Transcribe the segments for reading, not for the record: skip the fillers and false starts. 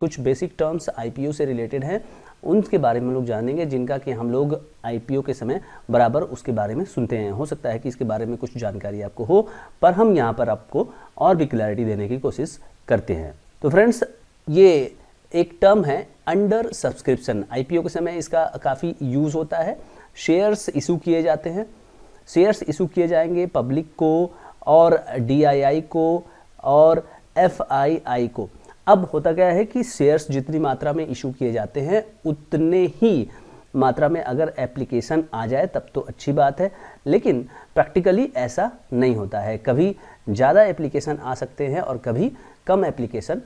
कुछ basic terms IPO से related हैं, उनके बारे में लोग जानेंगे, जिनका कि हम लोग आईपीओ के समय बराबर उसके बारे में सुनते हैं। हो सकता है कि इसके बारे में कुछ जानकारी आपको हो, पर हम यहाँ पर आपको और भी क्लैरिटी देने की कोशिश करते हैं। तो फ्रेंड्स, ये एक टर्म है अंडर सब्सक्रिप्शन। आईपीओ के समय इसका काफ़ी यूज़ होता है। शेयर्स इशू किए जाते हैं, शेयर्स इशू किए जाएंगे पब्लिक को और डीआईआई को और एफआईआई को। अब होता क्या है कि शेयर्स जितनी मात्रा में इशू किए जाते हैं उतने ही मात्रा में अगर एप्लीकेशन आ जाए तब तो अच्छी बात है, लेकिन प्रैक्टिकली ऐसा नहीं होता है। कभी ज़्यादा एप्लीकेशन आ सकते हैं और कभी कम एप्लीकेशन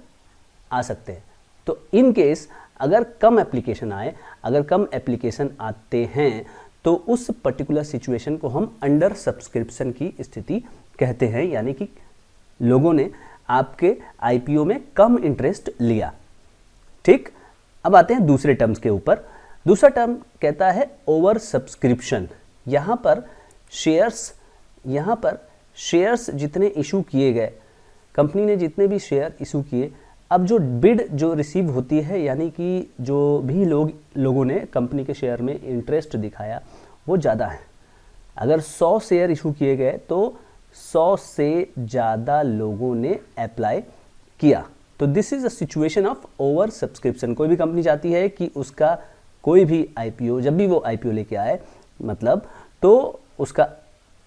आ सकते हैं। तो इन केस अगर कम एप्लीकेशन आए, अगर कम एप्लीकेशन आते हैं तो उस पर्टिकुलर सिचुएशन को हम अंडर सब्सक्रिप्शन की स्थिति कहते हैं, यानी कि लोगों ने आपके आईपीओ में कम इंटरेस्ट लिया। ठीक, अब आते हैं दूसरे टर्म्स के ऊपर। दूसरा टर्म कहता है ओवर सब्सक्रिप्शन। यहाँ पर शेयर्स जितने इशू किए गए, कंपनी ने जितने भी शेयर इशू किए, अब जो बिड जो रिसीव होती है, यानी कि जो भी लोगों ने कंपनी के शेयर में इंटरेस्ट दिखाया वो ज़्यादा है। अगर 100 शेयर इशू किए गए तो 100 से ज़्यादा लोगों ने अप्लाई किया। तो this is a situation of over subscription. कोई भी कंपनी चाहती है कि उसका कोई भी आईपीओ, जब भी वो आईपीओ लेके आए मतलब, तो उसका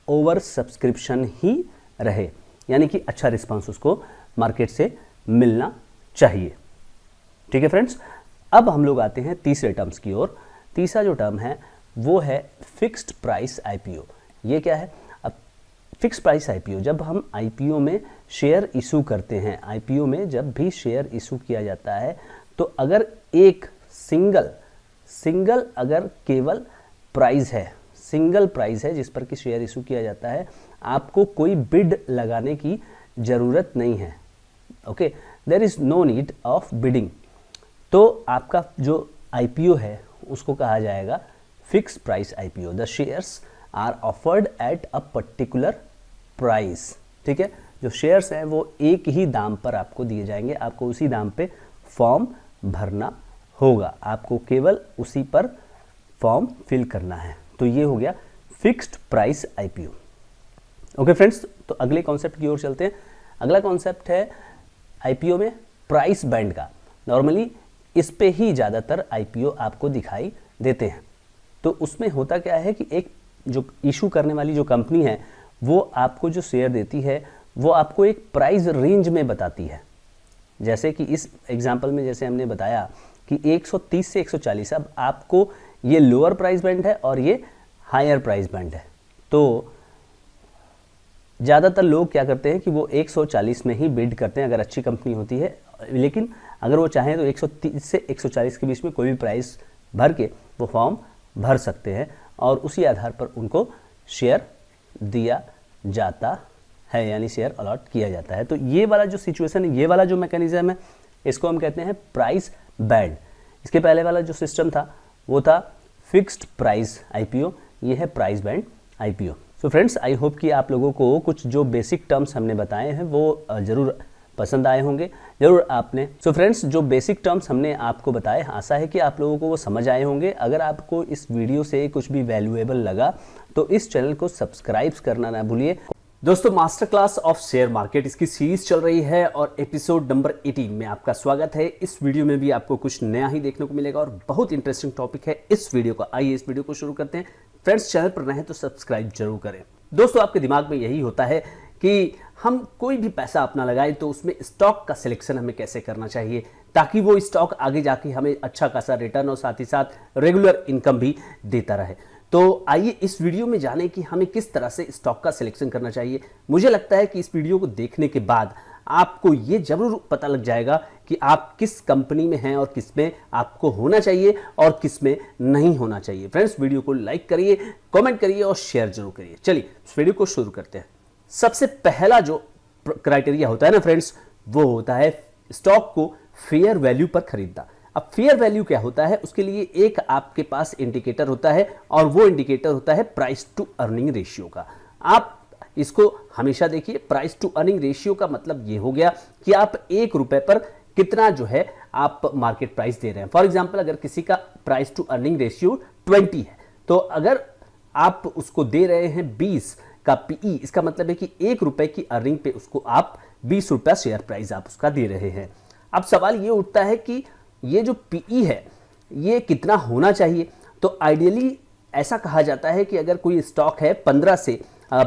ओवर सब्सक्रिप्शन ही रहे, यानी कि अच्छा रिस्पांस उसको मार्केट से मिलना चाहिए। ठीक है फ्रेंड्स, अब हम लोग आते हैं तीसरे टर्म्स की ओर। तीसरा जो टर्म है वो है फिक्स्ड प्राइस आईपीओ। ये क्या है? फिक्स प्राइस आईपीओ, जब हम आईपीओ में शेयर इशू करते हैं, आईपीओ में जब भी शेयर इशू किया जाता है तो अगर एक सिंगल अगर केवल प्राइस है, सिंगल प्राइस है जिस पर कि शेयर इशू किया जाता है, आपको कोई बिड लगाने की ज़रूरत नहीं है। Okay, there is no need of bidding. तो आपका जो आईपीओ है उसको कहा जाएगा fix price IPO. The shares are offered at a particular price. ठीक है, जो शेयर्स हैं वो एक ही दाम पर आपको दिए जाएंगे, आपको उसी दाम पे फॉर्म भरना होगा, आपको केवल उसी पर फॉर्म फिल करना है। तो ये हो गया fixed price IPO. Okay friends, तो अगले कॉन्सेप्ट की ओर चलते हैं। अगला कॉन्सेप्ट है आईपीओ में प्राइस बैंड का। नॉर्मली इस पे ही ज़्यादातर आईपीओ आपको दिखाई देते हैं। तो उसमें होता क्या है कि एक जो इशू करने वाली जो कंपनी है वो आपको जो शेयर देती है वो आपको एक प्राइस रेंज में बताती है। जैसे कि इस एग्जांपल में जैसे हमने बताया कि 130 से 140, अब आपको ये लोअर प्राइस बैंड है और ये हायर प्राइस बैंड है। तो ज़्यादातर लोग क्या करते हैं कि वो 140 में ही बिड करते हैं अगर अच्छी कंपनी होती है, लेकिन अगर वो चाहें तो 130 से 140 के बीच में कोई भी प्राइस भर के वो फॉर्म भर सकते हैं और उसी आधार पर उनको शेयर दिया जाता है, यानी शेयर अलॉट किया जाता है। तो ये वाला जो सिचुएशन है, ये वाला जो मैकेनिज्म है, इसको हम कहते हैं प्राइस बैंड। इसके पहले वाला जो सिस्टम था वो था फिक्स्ड प्राइस आईपीओ, ये है price band IPO. So friends, I hope कि आप लोगों को कुछ जो बेसिक टर्म्स हमने बताए हैं वो ज़रूर पसंद आए होंगे, जरूर आपने। सो फ्रेंड्स, जो बेसिक टर्म्स हमने आपको बताए, आशा है कि आप लोगों को वो समझ आए होंगे। अगर आपको इस वीडियो से कुछ भी वैल्यूएबल लगा तो इस चैनल को सब्सक्राइब करना ना भूलिए। दोस्तों, master class of share market इसकी सीरीज चल रही है और एपिसोड नंबर 18 में आपका स्वागत है। इस वीडियो में भी आपको कुछ नया ही देखने को मिलेगा और बहुत इंटरेस्टिंग टॉपिक है इस वीडियो का। आइए इस वीडियो को शुरू करते हैं। फ्रेंड्स, चैनल पर नए हैं तो सब्सक्राइब जरूर करें। दोस्तों, आपके दिमाग में यही होता है कि हम कोई भी पैसा अपना लगाए तो उसमें स्टॉक का सिलेक्शन हमें कैसे करना चाहिए ताकि वो स्टॉक आगे जाके हमें अच्छा खासा रिटर्न और साथ ही साथ रेगुलर इनकम भी देता रहे। तो आइए इस वीडियो में जाने कि हमें किस तरह से स्टॉक का सिलेक्शन करना चाहिए। मुझे लगता है कि इस वीडियो को देखने के बाद आपको ये जरूर पता लग जाएगा कि आप किस कंपनी में हैं और किस में आपको होना चाहिए और किस में नहीं होना चाहिए। फ्रेंड्स, वीडियो को लाइक करिए, कमेंट करिए और शेयर जरूर करिए। चलिए इस वीडियो को शुरू करते हैं। सबसे पहला जो क्राइटेरिया होता है ना फ्रेंड्स, वो होता है स्टॉक को फेयर वैल्यू पर खरीदना। अब फेयर वैल्यू क्या होता है, उसके लिए एक आपके पास इंडिकेटर होता है और वो इंडिकेटर होता है प्राइस टू अर्निंग रेशियो का। आप इसको हमेशा देखिए। प्राइस टू अर्निंग रेशियो का मतलब ये हो गया कि आप 1 रुपए पर कितना जो है आप मार्केट प्राइस दे रहे हैं। फॉर एग्जांपल अगर किसी का प्राइस टू अर्निंग रेशियो 20 है, तो अगर आप उसको दे रहे हैं 20 का पीई, इसका मतलब है कि 1 रुपए की अर्निंग पे उसको आप 20 रुपया शेयर प्राइस आप उसका दे रहे हैं। अब सवाल ये उठता है कि ये जो पीई है ये कितना होना चाहिए। तो आइडियली ऐसा कहा जाता है कि अगर कोई स्टॉक है 15 से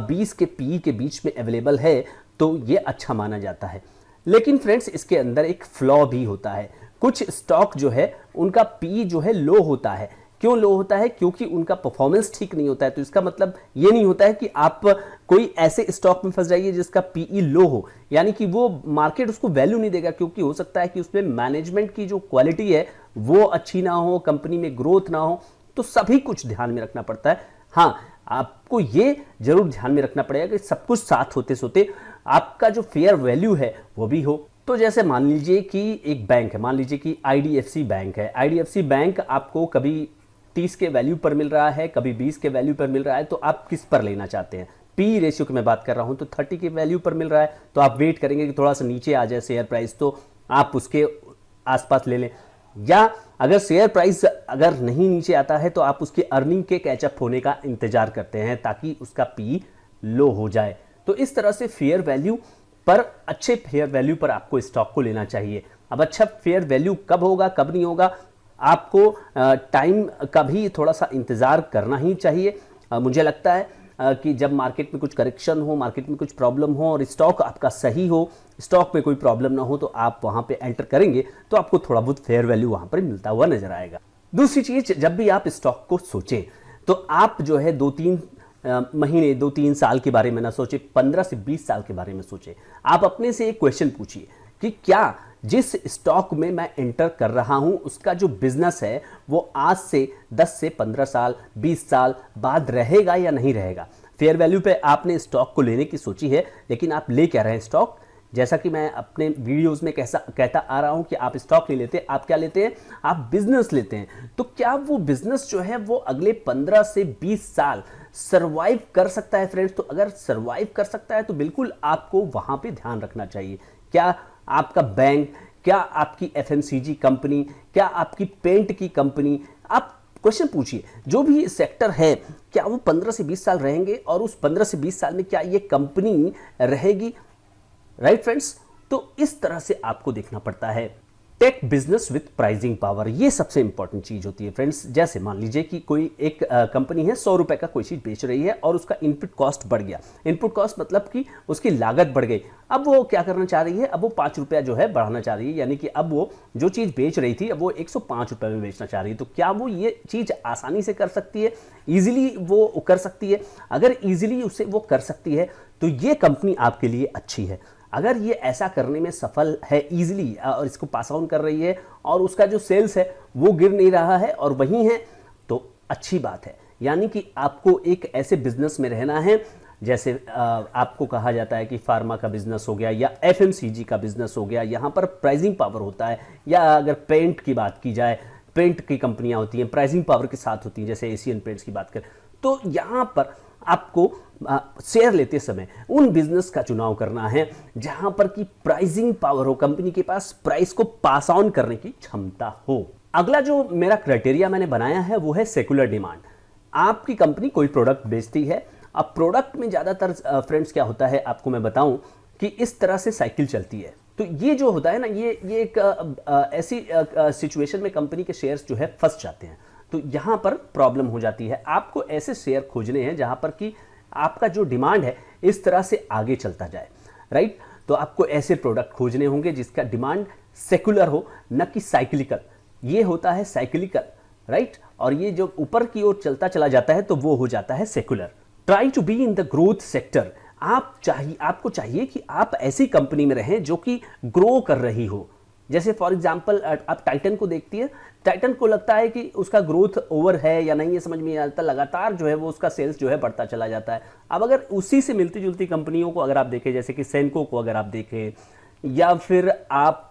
20 के पीई के बीच में अवेलेबल है तो ये अच्छा माना जाता है। लेकिन फ्रेंड्स इसके अंदर एक फ्लॉ भी होता है। कुछ स्टॉक जो है उनका पीई जो है लो होता है। क्यों लो होता है? क्योंकि उनका परफॉर्मेंस ठीक नहीं होता है। तो इसका मतलब ये नहीं होता है कि आप कोई ऐसे स्टॉक में फंस जाइए जिसका पीई लो हो, यानी कि वो मार्केट उसको वैल्यू नहीं देगा, क्योंकि हो सकता है कि उसमें मैनेजमेंट की जो क्वालिटी है वो अच्छी ना हो, कंपनी में ग्रोथ ना हो। तो सभी कुछ ध्यान में रखना पड़ता है। हाँ, आपको ये जरूर ध्यान में रखना पड़ेगा कि सब कुछ साथ होते सोते आपका जो फेयर वैल्यू है वो भी हो। तो जैसे मान लीजिए कि एक बैंक है, मान लीजिए कि आईडीएफसी बैंक है। आईडीएफसी बैंक आपको कभी 30 के वैल्यू पर मिल रहा है, कभी 20 के वैल्यू पर मिल रहा है, तो आप किस पर लेना चाहते हैं? पी रेशियो की मैं बात कर रहा हूं, तो 30 के वैल्यू पर मिल रहा है तो आप वेट करेंगे कि थोड़ा सा नीचे आ जाए शेयर प्राइस, तो आप उसके आसपास ले लें। या अगर शेयर प्राइस अगर नहीं नीचे आता है तो आप उसके अर्निंग के कैचअप होने का इंतजार करते हैं ताकि उसका पी लो हो जाए। तो इस तरह से फेयर वैल्यू पर, अच्छे फेयर वैल्यू पर आपको स्टॉक को लेना चाहिए। अब अच्छा फेयर वैल्यू कब होगा कब नहीं होगा, आपको टाइम का भी थोड़ा सा इंतजार करना ही चाहिए। मुझे लगता है कि जब मार्केट में कुछ करेक्शन हो, मार्केट में कुछ प्रॉब्लम हो और स्टॉक आपका सही हो, स्टॉक में कोई प्रॉब्लम ना हो, तो आप वहां पे एंटर करेंगे तो आपको थोड़ा बहुत फेयर वैल्यू वहां पर मिलता हुआ नजर आएगा। दूसरी चीज, जब भी आप स्टॉक को सोचें तो आप जो है 2-3 महीने 2-3 साल के बारे में ना सोचे, 15 से 20 साल के बारे में सोचे। आप अपने से एक क्वेश्चन पूछिए कि क्या जिस स्टॉक में मैं एंटर कर रहा हूं उसका जो बिजनेस है वो आज से 10 से 15 साल 20 साल बाद रहेगा या नहीं रहेगा। फेयर वैल्यू पे आपने स्टॉक को लेने की सोची है, लेकिन आप ले क्या रहे हैं स्टॉक? जैसा कि मैं अपने वीडियोस में कहता आ रहा हूं कि आप स्टॉक नहीं लेते, आप क्या लेते हैं? आप बिजनेस लेते हैं। तो क्या वो बिजनेस जो है वो अगले 15 से 20 साल सर्वाइव कर सकता है फ्रेंड्स? तो अगर सर्वाइव कर सकता है तो बिल्कुल आपको वहां पे ध्यान रखना चाहिए। क्या आपका बैंक, क्या आपकी एफएमसीजी कंपनी, क्या आपकी पेंट की कंपनी, आप क्वेश्चन पूछिए, जो भी सेक्टर है क्या वो 15 से 20 साल रहेंगे और उस 15 से 20 साल में क्या ये कंपनी रहेगी? राइट फ्रेंड्स, तो इस तरह से आपको देखना पड़ता है। Tech business with pricing power, ये सबसे इंपॉर्टेंट चीज होती है फ्रेंड्स। जैसे मान लीजिए कि कोई एक कंपनी है 100 रुपए का कोई चीज बेच रही है और उसका इनपुट कॉस्ट बढ़ गया। इनपुट कॉस्ट मतलब कि उसकी लागत बढ़ गई। अब वो क्या करना चाह रही है? अब वो 5 रुपया जो है बढ़ाना चाह रही है, यानी कि अब वो जो चीज बेच रही थी अब वो 105 रुपए में बेचना चाह रही है। तो क्या वो ये चीज आसानी से कर सकती है? इजीली वो कर सकती है? अगर इजीली उसे वो कर सकती है तो ये कंपनी आपके लिए अच्छी है। अगर ये ऐसा करने में सफल है इजीली और इसको पास ऑन कर रही है और उसका जो सेल्स है वो गिर नहीं रहा है और वहीं है, तो अच्छी बात है। यानी कि आपको एक ऐसे बिजनेस में रहना है, जैसे आपको कहा जाता है कि फार्मा का बिजनेस हो गया या एफएमसीजी का बिजनेस हो गया, यहाँ पर प्राइसिंग पावर होता है। या अगर पेंट की बात की जाए, पेंट की कंपनियां होती हैं प्राइसिंग पावर के साथ होती हैं, जैसे एशियन पेंट्स की बात करें, तो यहाँ पर आपको शेयर लेते समय उन बिजनेस का चुनाव करना है जहां पर की प्राइसिंग पावर हो, कंपनी के पास प्राइस को पास ऑन करने की क्षमता हो। अगला जो मेरा क्राइटेरिया मैंने बनाया है वो है सेकुलर डिमांड। आपकी कंपनी कोई प्रोडक्ट बेचती है, अब प्रोडक्ट में ज्यादातर फ्रेंड्स क्या होता है आपको मैं बताऊं कि इस तरह से साइकिल चलती है। तो ये जो होता है ना, ये एक ऐसी सिचुएशन में कंपनी के शेयर्स जो है फंस जाते हैं। तो यहां पर प्रॉब्लम हो जाती है। आपको ऐसे शेयर खोजने हैं जहां पर कि आपका जो डिमांड है इस तरह से आगे चलता जाए, राइट? तो आपको ऐसे प्रोडक्ट खोजने होंगे जिसका डिमांड सेकुलर हो, न कि साइक्लिकल। ये होता है साइक्लिकल, राइट? और ये जो ऊपर की ओर चलता चला जाता है तो वो हो जाता है secular. Try to be in the growth sector. आपको चाहिए कि आप ऐसी कंपनी में रहें जो कि ग्रो कर रही हो। जैसे फॉर एग्जाम्पल आप टाइटन को देखती है, टाइटन को लगता है कि उसका ग्रोथ ओवर है या नहीं, ये समझ में नहीं आता, लगातार जो है वो उसका सेल्स जो है बढ़ता चला जाता है। अब अगर उसी से मिलती जुलती कंपनियों को अगर आप देखें, जैसे कि सेनको को अगर आप देखें या फिर आप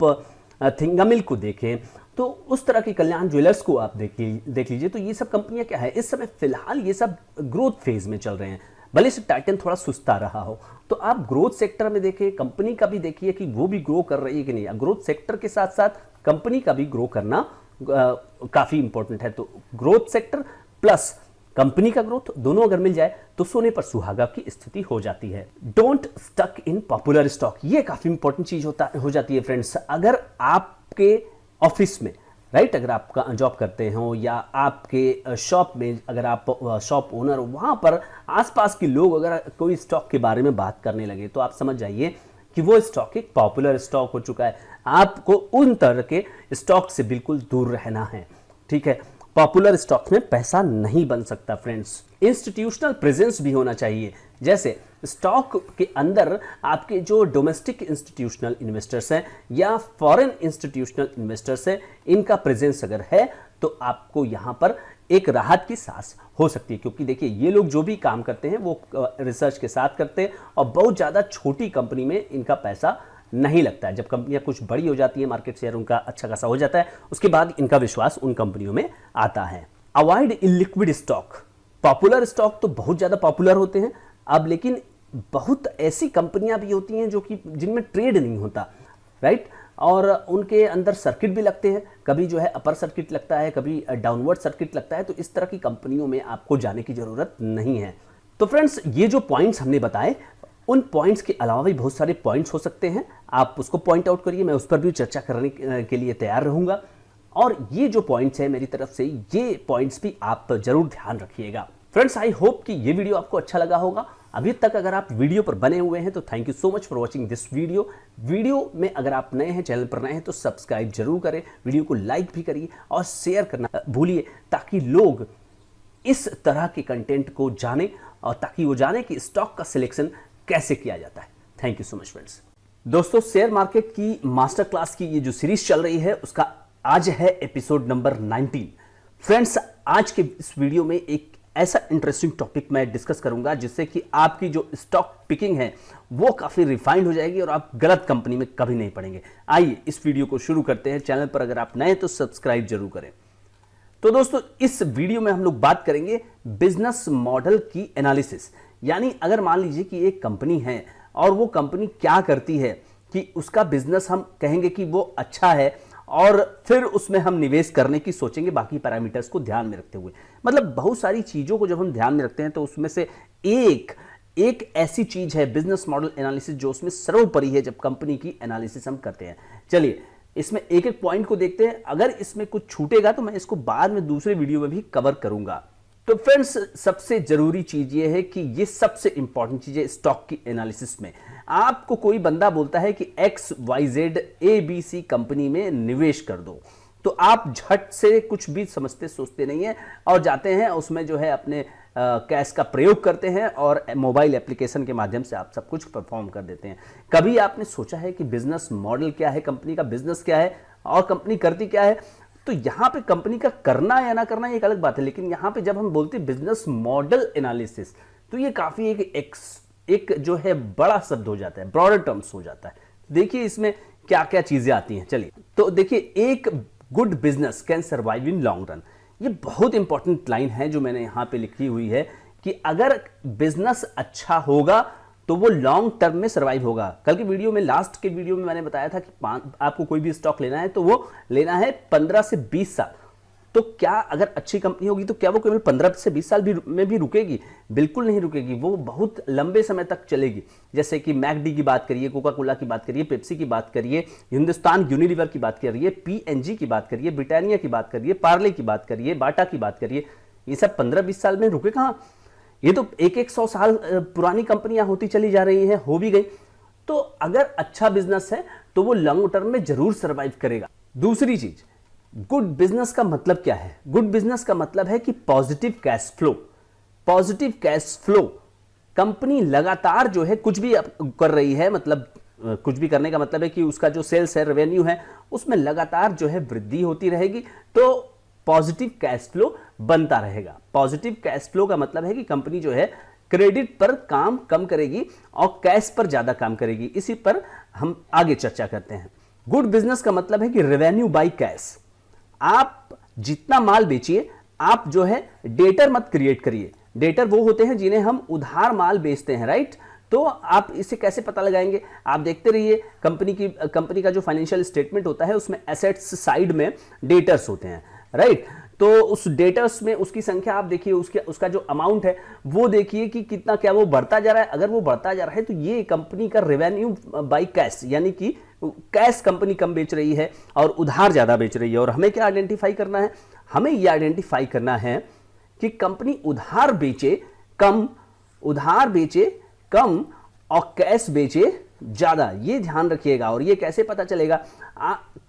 थिंगामिल को देखें, तो उस तरह की कल्याण ज्वेलर्स को आप देख लीजिए, तो ये सब कंपनियां क्या है, इस समय फिलहाल ये सब ग्रोथ फेज में चल रहे हैं। भले से टाइटन थोड़ा सुस्ता रहा हो। तो आप ग्रोथ सेक्टर में देखिए, कंपनी का भी देखिए कि वो भी ग्रो कर रही है कि नहीं। ग्रोथ सेक्टर के साथ साथ कंपनी का भी ग्रो करना काफी इंपॉर्टेंट है। तो ग्रोथ सेक्टर प्लस कंपनी का ग्रोथ दोनों अगर मिल जाए तो सोने पर सुहागा की स्थिति हो जाती है। Don't stuck in popular stock, ये काफी इंपॉर्टेंट चीज हो जाती है फ्रेंड्स। अगर आपके ऑफिस में राइट, अगर आप जॉब करते हो या आपके शॉप में अगर आप शॉप ओनर हो, वहां पर आसपास के लोग अगर कोई स्टॉक के बारे में बात करने लगे तो आप समझ जाइए कि वो स्टॉक एक पॉपुलर स्टॉक हो चुका है। आपको उन तरह के स्टॉक से बिल्कुल दूर रहना है, ठीक है। पॉपुलर स्टॉक्स में पैसा नहीं बन सकता फ्रेंड्स। इंस्टीट्यूशनल प्रेजेंस भी होना चाहिए, जैसे स्टॉक के अंदर आपके जो डोमेस्टिक इंस्टीट्यूशनल इन्वेस्टर्स हैं या फॉरेन इंस्टीट्यूशनल इन्वेस्टर्स हैं, इनका प्रेजेंस अगर है तो आपको यहां पर एक राहत की सांस हो सकती है। क्योंकि देखिए ये लोग जो भी काम करते हैं वो रिसर्च के साथ करते हैं और बहुत ज़्यादा छोटी कंपनी में इनका पैसा नहीं लगता है। जब कंपनियां कुछ बड़ी हो जाती है, मार्केट शेयर उनका अच्छा खासा हो जाता है, उसके बाद इनका विश्वास उन कंपनियों में आता है। Avoid illiquid stock. Popular stock तो बहुत ज़्यादा पॉपुलर होते हैं अब, लेकिन बहुत ऐसी कंपनियां भी होती हैं जो कि जिनमें ट्रेड नहीं होता, राइट, और उनके अंदर सर्किट भी लगते हैं। कभी जो है अपर सर्किट लगता है, कभी डाउनवर्ड सर्किट लगता है। तो इस तरह की कंपनियों में आपको जाने की जरूरत नहीं है। तो फ्रेंड्स, ये जो पॉइंट्स हमने बताए, उन पॉइंट्स के अलावा भी बहुत सारे पॉइंट्स हो सकते हैं, आप उसको पॉइंट आउट करिए, मैं उस पर भी चर्चा करने के लिए तैयार रहूंगा। और ये जो पॉइंट्स हैं मेरी तरफ से, ये पॉइंट्स भी आप जरूर ध्यान रखिएगा। फ्रेंड्स, आई होप कि ये वीडियो आपको अच्छा लगा होगा। अभी तक अगर आप वीडियो पर बने हुए हैं तो thank you so much for watching this video. Video में अगर आप नए हैं, चैनल पर नए हैं, तो सब्सक्राइब जरूर करें, वीडियो को लाइक भी करिए और शेयर करना भूलिए, ताकि लोग इस तरह के कंटेंट को जाने और ताकि वो जाने कि स्टॉक का सिलेक्शन कैसे किया जाता है। Thank you so much friends. दोस्तों, शेयर मार्केट की मास्टर क्लास की ये जो सीरीज चल रही है उसका आज है एपिसोड नंबर 19। फ्रेंड्स, आज के इस वीडियो में एक ऐसा इंटरेस्टिंग टॉपिक मैं डिस्कस करूंगा जिससे कि आपकी जो स्टॉक पिकिंग है वो काफी रिफाइंड हो जाएगी और आप गलत कंपनी में कभी नहीं पड़ेंगे। आइए इस वीडियो को शुरू करते हैं। चैनल पर अगर आप नए तो सब्सक्राइब जरूर करें। तो दोस्तों, इस वीडियो में हम लोग बात करेंगे बिजनेस मॉडल की एनालिसिस। यानी अगर मान लीजिए कि एक कंपनी है और वो कंपनी क्या करती है कि उसका बिजनेस हम कहेंगे कि वो अच्छा है और फिर उसमें हम निवेश करने की सोचेंगे, बाकी पैरामीटर्स को ध्यान में रखते हुए। मतलब बहुत सारी चीजों को जब हम ध्यान में रखते हैं तो उसमें से एक ऐसी चीज है बिजनेस मॉडल एनालिसिस जो उसमें सर्वोपरि है जब कंपनी की एनालिसिस हम करते हैं। चलिए इसमें एक एक पॉइंट को देखते हैं। अगर इसमें कुछ छूटेगा तो मैं इसको बाद में दूसरे वीडियो में भी कवर करूंगा। तो फ्रेंड्स, सबसे जरूरी चीज ये है कि ये सबसे इंपॉर्टेंट चीज है स्टॉक की एनालिसिस में। आपको कोई बंदा बोलता है कि XYZ ABC कंपनी में निवेश कर दो, तो आप झट से कुछ भी समझते सोचते नहीं है और जाते हैं उसमें जो है अपने कैश का प्रयोग करते हैं और मोबाइल एप्लीकेशन के माध्यम से आप सब कुछ परफॉर्म कर देते हैं। कभी आपने सोचा है कि बिजनेस मॉडल क्या है, कंपनी का बिजनेस क्या है और कंपनी करती क्या है? तो यहां पे कंपनी का करना या ना करना एक अलग बात है, लेकिन यहां पे जब हम बोलते हैं बिजनेस मॉडल एनालिसिस तो ये काफी एक जो है बड़ा शब्द हो जाता है, ब्रॉडर टर्म्स हो जाता है। देखिए इसमें क्या क्या चीजें आती हैं। चलिए तो देखिए, एक good business can survive in long run. ये बहुत इंपॉर्टेंट लाइन है जो मैंने यहां पे लिखी हुई है कि अगर बिजनेस अच्छा होगा तो वो लॉन्ग टर्म में सर्वाइव होगा। कल के वीडियो में, लास्ट के वीडियो में मैंने बताया था कि आपको कोई भी स्टॉक लेना है तो वो लेना है 15 से 20 साल। तो क्या अगर अच्छी कंपनी होगी तो क्या वो केवल 15 से 20 साल में भी रुकेगी? बिल्कुल नहीं रुकेगी, वो बहुत लंबे समय तक चलेगी। जैसे कि मैकडी की बात करिए, कोका कोला की बात करिए, पेप्सी की बात करिए, हिंदुस्तान यूनिलीवर की बात करिए, PNG की बात करिए, ब्रिटानिया की बात करिए, पार्ले की बात करिए, बाटा की बात करिए, ये सब 15-20 साल में रुके कहां? ये तो 100 साल पुरानी कंपनियां होती चली जा रही हैं, हो भी गई। तो अगर अच्छा बिजनेस है तो वो लॉन्ग टर्म में जरूर सर्वाइव करेगा। दूसरी चीज, गुड बिजनेस का मतलब क्या है? गुड बिजनेस का मतलब है कि positive cash flow. Positive cash flow, company लगातार जो है कुछ भी कर रही है, मतलब कुछ भी करने का मतलब है कि उसका जो सेल्स है, रेवेन्यू है, उसमें लगातार जो है वृद्धि होती रहेगी, तो पॉजिटिव कैश फ्लो बनता रहेगा। पॉजिटिव कैश फ्लो का मतलब है कि कंपनी जो है क्रेडिट पर काम कम करेगी और कैश पर ज्यादा काम करेगी। इसी पर हम आगे चर्चा करते हैं। गुड बिजनेस का मतलब है कि रेवेन्यू बाय कैश। आप जितना माल बेचिए, आप जो है डेटर मत क्रिएट करिए। डेटर वो होते हैं जिन्हें हम उधार माल बेचते हैं, राइट। तो आप इसे कैसे पता लगाएंगे, आप देखते रहिए कंपनी का जो फाइनेंशियल स्टेटमेंट होता है उसमें एसेट्स साइड में डेटर्स होते हैं, राइट। तो उस डेटर्स में उसकी संख्या आप देखिए, उसका जो अमाउंट है वो देखिए कि कितना, क्या वो बढ़ता जा रहा है। अगर वो बढ़ता जा रहा है तो ये कंपनी का रेवेन्यू बाय कैश, यानी कि कैश कंपनी कम बेच रही है और उधार ज्यादा बेच रही है। और हमें क्या आइडेंटिफाई करना है, हमें यह आइडेंटिफाई करना है कि कंपनी उधार बेचे कम और कैश बेचे ज्यादा, ये ध्यान रखिएगा। और ये कैसे पता चलेगा,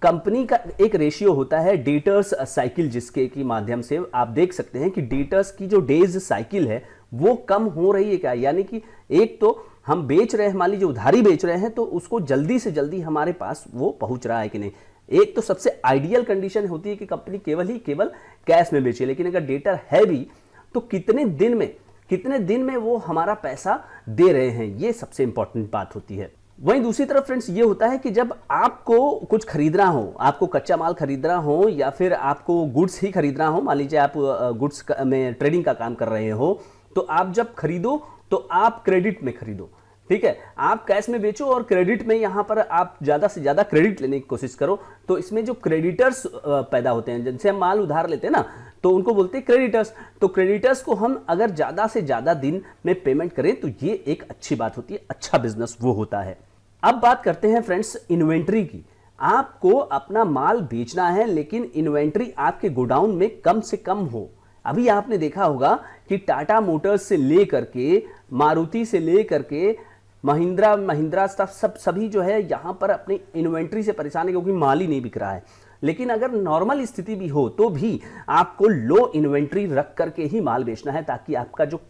कंपनी का एक रेशियो होता है डेटर्स साइकिल, जिसके की माध्यम से आप देख सकते हैं कि डेटर्स की जो डेज साइकिल है वो कम हो रही है क्या। यानी कि एक तो हम बेच रहे हैं, मान लीजिए उधारी बेच रहे हैं, तो उसको जल्दी से जल्दी हमारे पास वो पहुंच रहा है कि नहीं। एक तो सबसे आइडियल कंडीशन होती है कि कंपनी केवल कैश में बेचे, लेकिन अगर डेटर है भी तो कितने दिन में वो हमारा पैसा दे रहे हैं, ये सबसे इंपॉर्टेंट बात होती है। वहीं दूसरी तरफ फ्रेंड्स ये होता है कि जब आपको कुछ खरीदना हो, आपको कच्चा माल खरीदना हो या फिर आपको गुड्स ही खरीदना हो, मान लीजिए आप गुड्स में ट्रेडिंग का काम कर रहे हो, तो आप जब खरीदो तो आप क्रेडिट में खरीदो, ठीक है। आप कैश में बेचो और क्रेडिट में, यहां पर आप ज्यादा से ज्यादा क्रेडिट लेने की कोशिश करो। तो इसमें जो क्रेडिटर्स पैदा होते हैं, जिनसे हम माल उधार लेते हैं ना, तो उनको बोलते हैं क्रेडिटर्स। तो क्रेडिटर्स को हम अगर ज्यादा से ज्यादा दिन में पेमेंट करें तो ये एक अच्छी बात होती है, अच्छा बिजनेस वो होता है। अब बात करते हैं फ्रेंड्स इन्वेंट्री की। आपको अपना माल बेचना है, लेकिन इन्वेंट्री आपके गोडाउन में कम से कम हो। अभी आपने देखा होगा कि टाटा मोटर्स से लेकर के, मारुति से लेकर के, महिंद्रा सभी जो है यहां पर अपनी इन्वेंट्री से परेशान है, क्योंकि माल ही नहीं बिक रहा है। लेकिन अगर नॉर्मल स्थिति भी हो तो भी आपको लो इन्वेंट्री रख करके ही माल बेचना है, ताकि आपका जो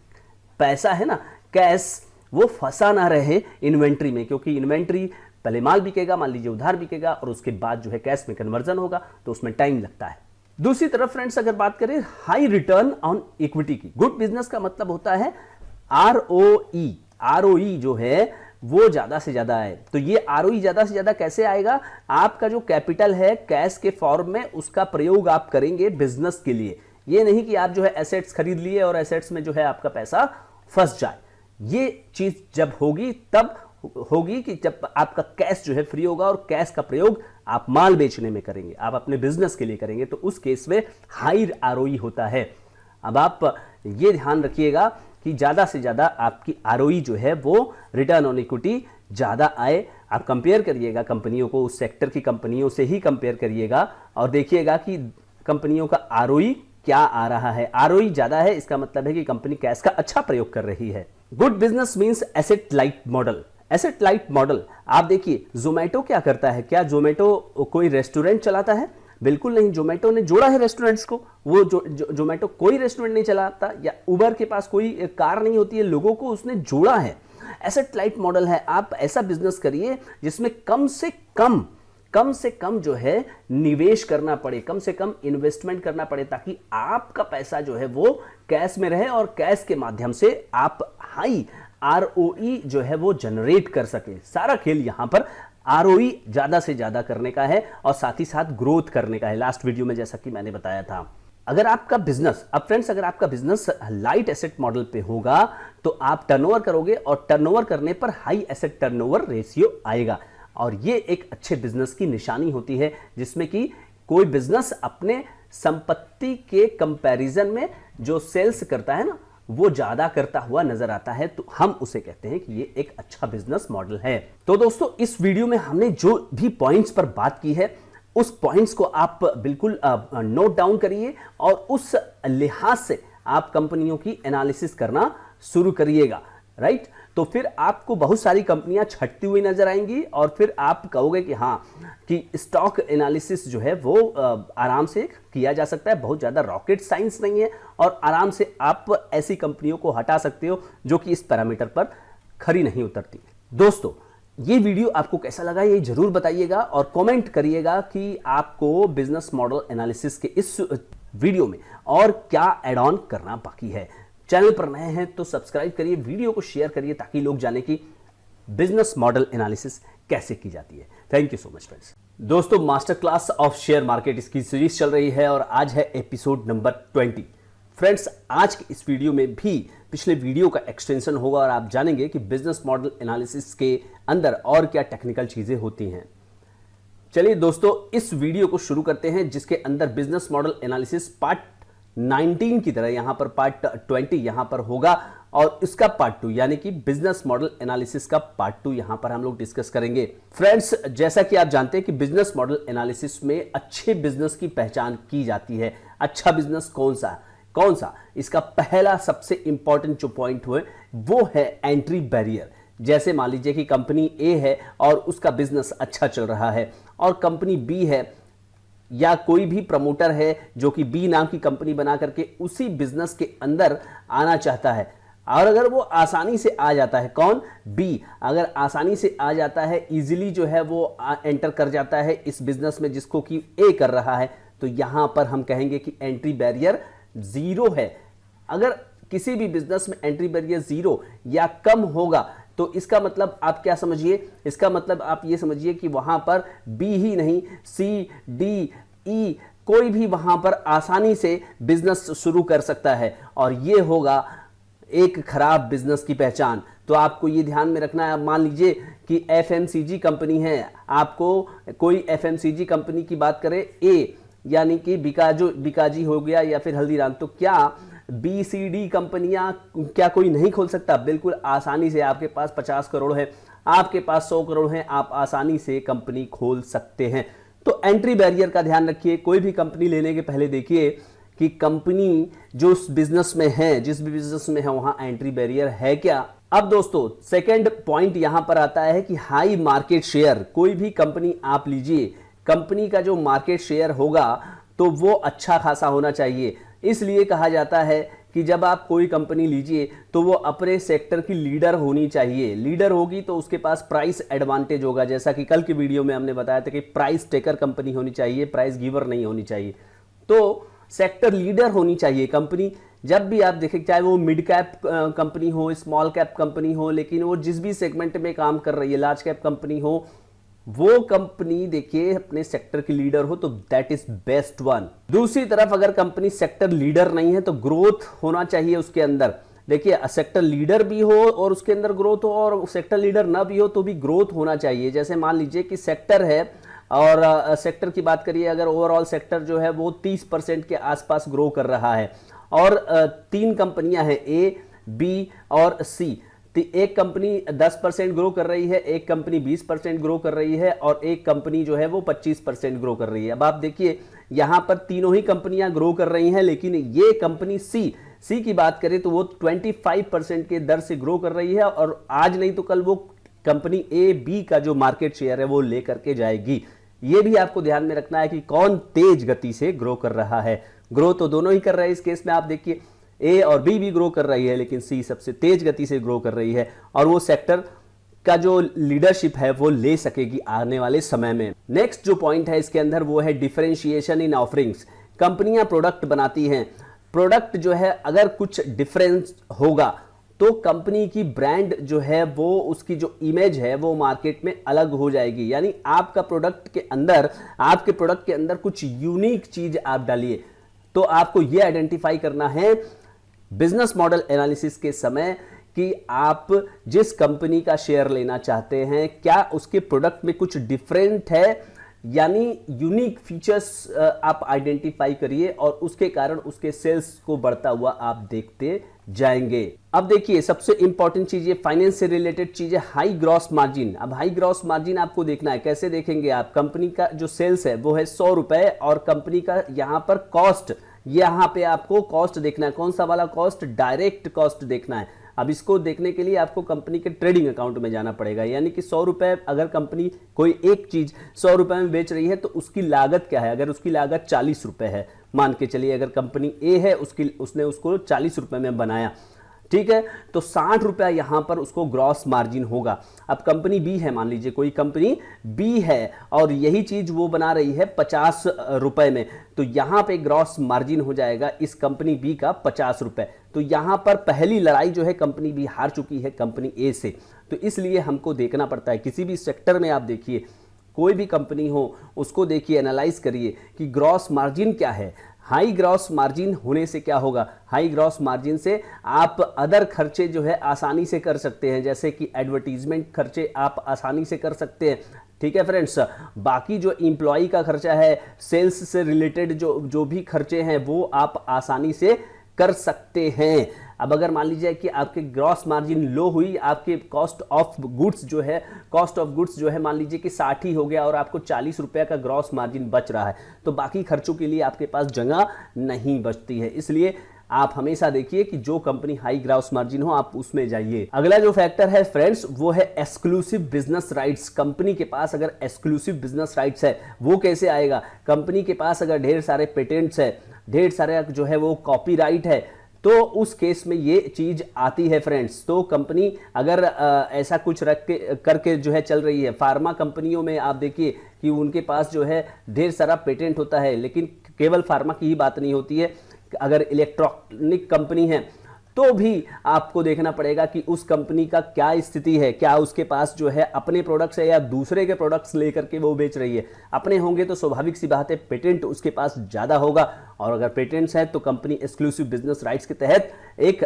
पैसा है ना, कैश, वो फंसा ना रहे इन्वेंट्री में। क्योंकि इन्वेंट्री पहले माल बिकेगा, मान लीजिए उधार बिकेगा, और उसके बाद जो है कैश में कन्वर्जन होगा, तो उसमें टाइम लगता है। दूसरी तरफ फ्रेंड्स अगर बात करें हाई रिटर्न ऑन इक्विटी की, गुड बिजनेस का मतलब होता है आरओई जो है वो ज्यादा से ज्यादा आए। तो ये आरओई ज्यादा से ज्यादा कैसे आएगा, आपका जो कैपिटल है कैश के फॉर्म में, उसका प्रयोग आप करेंगे बिजनेस के लिए। ये नहीं कि आप जो है एसेट्स खरीद लिए और एसेट्स में जो है आपका पैसा फंस जाए। ये चीज जब होगी तब होगी कि जब आपका कैश जो है फ्री होगा, और कैश का प्रयोग आप माल बेचने में करेंगे, आप अपने बिजनेस के लिए करेंगे, तो उस केस में हाई आरओई होता है। अब आप ये ध्यान रखिएगा कि ज्यादा से ज्यादा आपकी आरओई जो है वो रिटर्न ऑन इक्विटी ज्यादा आए। आप कंपेयर करिएगा कंपनियों को, उस सेक्टर की कंपनियों से ही कंपेयर करिएगा और देखिएगा कि कंपनियों का आरओई क्या आ रहा है। आरओई ज्यादा है, इसका मतलब है कि कंपनी कैश का अच्छा प्रयोग कर रही है। Good business means asset light model. Asset light model, आप देखिए जोमेटो क्या करता है। क्या जोमेटो कोई रेस्टोरेंट चलाता है? बिल्कुल नहीं। जोमेटो ने जोड़ा है रेस्टोरेंट्स को। वो जोमेटो कोई रेस्टोरेंट नहीं चलाता, या उबर के पास कोई कार नहीं होती है, लोगों को उसने जोड़ा है। एसेट लाइट मॉडल है। आप ऐसा बिजनेस करिए जिसमें कम से कम जो है निवेश करना पड़े, कम से कम इन्वेस्टमेंट करना पड़े, ताकि आपका पैसा जो है वो कैश में रहे और कैश के माध्यम से आप हाई आरओई जो है वो जनरेट कर सके। सारा खेल यहां पर आरओई ज्यादा से ज्यादा करने का है और साथ ही साथ ग्रोथ करने का है, लास्ट वीडियो में जैसा कि मैंने बताया था। अगर आपका बिजनेस, अब फ्रेंड्स अगर आपका बिजनेस लाइट एसेट मॉडल पे होगा तो आप टर्नओवर करोगे, और टर्नओवर करने पर हाई एसेट टर्नओवर रेशियो आएगा। और ये एक अच्छे बिजनेस की निशानी होती है, जिसमें कि कोई बिजनेस अपने संपत्ति के कंपैरिजन में जो सेल्स करता है ना, वो ज्यादा करता हुआ नजर आता है, तो हम उसे कहते हैं कि ये एक अच्छा बिजनेस मॉडल है। तो दोस्तों इस वीडियो में हमने जो भी पॉइंट्स पर बात की है, उस पॉइंट्स को आप बिल्कुल नोट डाउन करिए और उस लिहाज से आप कंपनियों की एनालिसिस करना शुरू करिएगा, राइट। तो फिर आपको बहुत सारी कंपनियां छटती हुई नजर आएंगी और फिर आप कहोगे कि हाँ, कि स्टॉक एनालिसिस जो है वो आराम से किया जा सकता है, बहुत ज्यादा रॉकेट साइंस नहीं है, और आराम से आप ऐसी कंपनियों को हटा सकते हो जो कि इस पैरामीटर पर खरी नहीं उतरती। दोस्तों ये वीडियो आपको कैसा लगा ये जरूर बताइएगा और कमेंट करिएगा कि आपको बिजनेस मॉडल एनालिसिस के इस वीडियो में और क्या ऐड ऑन करना बाकी है। चैनल पर नए हैं तो सब्सक्राइब करिए, वीडियो को शेयर करिए ताकि लोग जाने कि बिजनेस मॉडल एनालिसिस कैसे की जाती है। Thank you so much friends. दोस्तों master class of share market इसकी सीरीज चल रही है और आज है एपिसोड नंबर 20। फ्रेंड्स, आज के इस वीडियो में भी पिछले वीडियो का एक्सटेंशन होगा और आप जानेंगे कि बिजनेस मॉडल एनालिसिस के अंदर और क्या टेक्निकल चीजें होती हैं। चलिए दोस्तों, इस वीडियो को शुरू करते हैं, जिसके अंदर बिजनेस मॉडल एनालिसिस पार्ट 19 की तरह यहां पर पार्ट 20 यहां पर होगा और इसका पार्ट 2 यानी कि बिजनेस मॉडल एनालिसिस का पार्ट 2 यहां पर हम लोग डिस्कस करेंगे। फ्रेंड्स, जैसा कि आप जानते हैं कि बिजनेस मॉडल एनालिसिस में अच्छे बिजनेस की पहचान की जाती है। अच्छा बिजनेस कौन सा, इसका पहला सबसे इंपॉर्टेंट जो पॉइंट हुए वो है एंट्री बैरियर। जैसे मान लीजिए कि कंपनी ए है और उसका बिजनेस अच्छा चल रहा है और कंपनी बी है या कोई भी प्रमोटर है जो कि बी नाम की कंपनी बना करके उसी बिजनेस के अंदर आना चाहता है, और अगर वो आसानी से आ जाता है, कौन, बी, अगर आसानी से आ जाता है, इजीली जो है वो एंटर कर जाता है इस बिजनेस में जिसको कि ए कर रहा है, तो यहां पर हम कहेंगे कि एंट्री बैरियर 0 है। अगर किसी भी बिजनेस में एंट्री बैरियर 0 या कम होगा तो इसका मतलब आप क्या समझिए, इसका मतलब आप ये समझिए कि वहां पर बी ही नहीं, सी, डी, ई कोई भी वहां पर आसानी से बिजनेस शुरू कर सकता है और ये होगा एक खराब बिजनेस की पहचान। तो आपको ये ध्यान में रखना है। मान लीजिए कि एफएमसीजी कंपनी है, आपको कोई एफएमसीजी कंपनी की बात करें ए, यानी कि बिकाजी हो गया या फिर हल्दीराम, तो क्या बी सी डी कंपनियां क्या कोई नहीं खोल सकता? बिल्कुल आसानी से। आपके पास 50 करोड़ है, आपके पास 100 करोड़ है, आप आसानी से कंपनी खोल सकते हैं। तो एंट्री बैरियर का ध्यान रखिए। कोई भी कंपनी लेने के पहले देखिए कि कंपनी जो उस बिजनेस में है, जिस भी बिजनेस में है, वहां एंट्री बैरियर है क्या। अब दोस्तों, सेकंड पॉइंट यहां पर आता है कि हाई मार्केट शेयर। कोई भी कंपनी आप लीजिए, कंपनी का जो मार्केट शेयर होगा तो वो अच्छा खासा होना चाहिए। इसलिए कहा जाता है कि जब आप कोई कंपनी लीजिए तो वो अपने सेक्टर की लीडर होनी चाहिए। लीडर होगी तो उसके पास प्राइस एडवांटेज होगा। जैसा कि कल की वीडियो में हमने बताया था कि प्राइस टेकर कंपनी होनी चाहिए, प्राइस गिवर नहीं होनी चाहिए। तो सेक्टर लीडर होनी चाहिए कंपनी। जब भी आप देखें, चाहे वो मिड कैप कंपनी हो, स्मॉल कैप कंपनी हो, लेकिन वो जिस भी सेगमेंट में काम कर रही है, लार्ज कैप कंपनी हो, वो कंपनी देखिए अपने सेक्टर की लीडर हो, तो दैट इज बेस्ट वन। दूसरी तरफ अगर कंपनी सेक्टर लीडर नहीं है तो ग्रोथ होना चाहिए उसके अंदर। देखिए, सेक्टर लीडर भी हो और उसके अंदर ग्रोथ हो, और सेक्टर लीडर ना भी हो तो भी ग्रोथ होना चाहिए। जैसे मान लीजिए कि सेक्टर है और सेक्टर की बात करिए, अगर ओवरऑल सेक्टर जो है वो 30% के आसपास ग्रो कर रहा है और 3 कंपनियां हैं, ए, बी और सी। एक कंपनी 10% ग्रो कर रही है, एक कंपनी 20% ग्रो कर रही है और एक कंपनी जो है वो 25% ग्रो कर रही है। अब आप देखिए, यहां पर तीनों ही कंपनियां ग्रो कर रही हैं, लेकिन ये कंपनी सी की बात करें तो वो 25% के दर से ग्रो कर रही है और आज नहीं तो कल वो कंपनी ए, बी का जो मार्केट शेयर है वो लेकर के जाएगी। ये भी आपको ध्यान में रखना है कि कौन तेज गति से ग्रो कर रहा है। ग्रो तो दोनों ही कर रहे हैं। इस केस में आप देखिए, ए और बी भी ग्रो कर रही है, लेकिन सी सबसे तेज गति से ग्रो कर रही है और वो सेक्टर का जो लीडरशिप है वो ले सकेगी आने वाले समय में। नेक्स्ट जो पॉइंट है इसके अंदर वो है डिफरेंशिएशन इन ऑफरिंग्स। कंपनियां प्रोडक्ट बनाती हैं, प्रोडक्ट जो है अगर कुछ डिफरेंस होगा तो कंपनी की ब्रांड जो है वो, उसकी जो इमेज है वो मार्केट में अलग हो जाएगी। यानी आपके प्रोडक्ट के अंदर कुछ यूनिक चीज आप डालिए। तो आपको यह आइडेंटिफाई करना है बिजनेस मॉडल एनालिसिस के समय कि आप जिस कंपनी का शेयर लेना चाहते हैं, क्या उसके प्रोडक्ट में कुछ डिफरेंट है, यानी यूनिक फीचर्स आप आइडेंटिफाई करिए और उसके कारण उसके सेल्स को बढ़ता हुआ आप देखते जाएंगे। अब देखिए, सबसे इंपॉर्टेंट चीज ये फाइनेंस से रिलेटेड चीज है, हाई ग्रॉस मार्जिन। अब हाई ग्रॉस मार्जिन आपको देखना है। कैसे देखेंगे आप? कंपनी का जो सेल्स है वो है 100 रुपए और कंपनी का यहां पर कॉस्ट, यहां पे आपको कॉस्ट देखना है। कौन सा वाला कॉस्ट? डायरेक्ट कॉस्ट देखना है। अब इसको देखने के लिए आपको कंपनी के ट्रेडिंग अकाउंट में जाना पड़ेगा। यानी कि 100 रुपए अगर कंपनी कोई एक चीज 100 रुपए में बेच रही है तो उसकी लागत क्या है? अगर उसकी लागत 40 रुपए है, मान के चलिए अगर कंपनी ए है, उसने उसको 40 रुपए में बनाया, ठीक है, तो 60 रुपया यहां पर उसको ग्रॉस मार्जिन होगा। अब कंपनी बी है, मान लीजिए कोई कंपनी बी है और यही चीज वो बना रही है 50 रुपए में, तो यहां पे ग्रॉस मार्जिन हो जाएगा इस कंपनी बी का 50 रुपए। तो यहां पर पहली लड़ाई जो है कंपनी बी हार चुकी है कंपनी ए से। तो इसलिए हमको देखना पड़ता है, किसी भी सेक्टर में आप देखिए, कोई भी कंपनी हो उसको देखिए, एनालाइज करिए कि ग्रॉस मार्जिन क्या है। हाई ग्रॉस मार्जिन होने से क्या होगा, हाई ग्रॉस मार्जिन से आप अदर खर्चे जो है आसानी से कर सकते हैं, जैसे कि एडवर्टीजमेंट खर्चे आप आसानी से कर सकते हैं। ठीक है फ्रेंड्स, बाकी जो एम्प्लॉय का खर्चा है, सेल्स से रिलेटेड जो भी खर्चे हैं वो आप आसानी से कर सकते हैं। अब अगर मान लीजिए कि आपके ग्रॉस मार्जिन लो हुई, आपके कॉस्ट ऑफ गुड्स जो है मान लीजिए कि 60 ही हो गया और आपको 40 रुपए का ग्रॉस मार्जिन बच रहा है, तो बाकी खर्चों के लिए आपके पास जगह नहीं बचती है। इसलिए आप हमेशा देखिए कि जो कंपनी हाई ग्रॉस मार्जिन हो आप उसमें जाइए। अगला जो फैक्टर है फ्रेंड्स वो है एक्सक्लूसिव बिजनेस राइट्स। कंपनी के पास अगर एक्सक्लूसिव बिजनेस राइट्स है वो कैसे आएगा, कंपनी के पास अगर ढेर सारे पेटेंट्स है, ढेर सारे जो है वो कॉपीराइट है, तो उस केस में ये चीज आती है फ्रेंड्स। तो कंपनी अगर ऐसा कुछ रख के करके जो है चल रही है, फार्मा कंपनियों में आप देखिए कि उनके पास जो है ढेर सारा पेटेंट होता है, लेकिन केवल फार्मा की ही बात नहीं होती है। अगर इलेक्ट्रॉनिक कंपनी है तो भी आपको देखना पड़ेगा कि उस कंपनी का क्या स्थिति है, क्या उसके पास जो है अपने प्रोडक्ट्स है या दूसरे के प्रोडक्ट्स लेकर के वो बेच रही है। अपने होंगे तो स्वाभाविक सी बात है पेटेंट उसके पास ज्यादा होगा, और अगर पेटेंट्स है तो कंपनी एक्सक्लूसिव बिजनेस राइट्स के तहत एक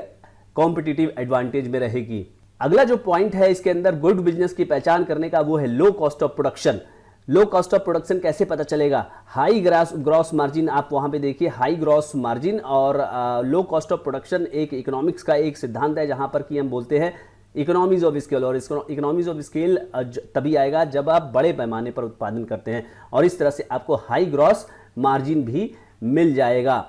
कॉम्पिटिटिव एडवांटेज में रहेगी। अगला जो पॉइंट है इसके अंदर गुड बिजनेस की पहचान करने का वो है low cost of production. Low cost of production कैसे पता चलेगा, हाई ग्रॉस मार्जिन, आप वहां पे देखिए हाई ग्रॉस मार्जिन और लो कॉस्ट ऑफ प्रोडक्शन एक इकोनॉमिक्स का एक सिद्धांत है जहां पर कि हम बोलते हैं इकोनॉमीज ऑफ स्केल। और इकोनॉमीज ऑफ स्केल तभी आएगा जब आप बड़े पैमाने पर उत्पादन करते हैं, और इस तरह से आपको हाई ग्रॉस मार्जिन भी मिल जाएगा।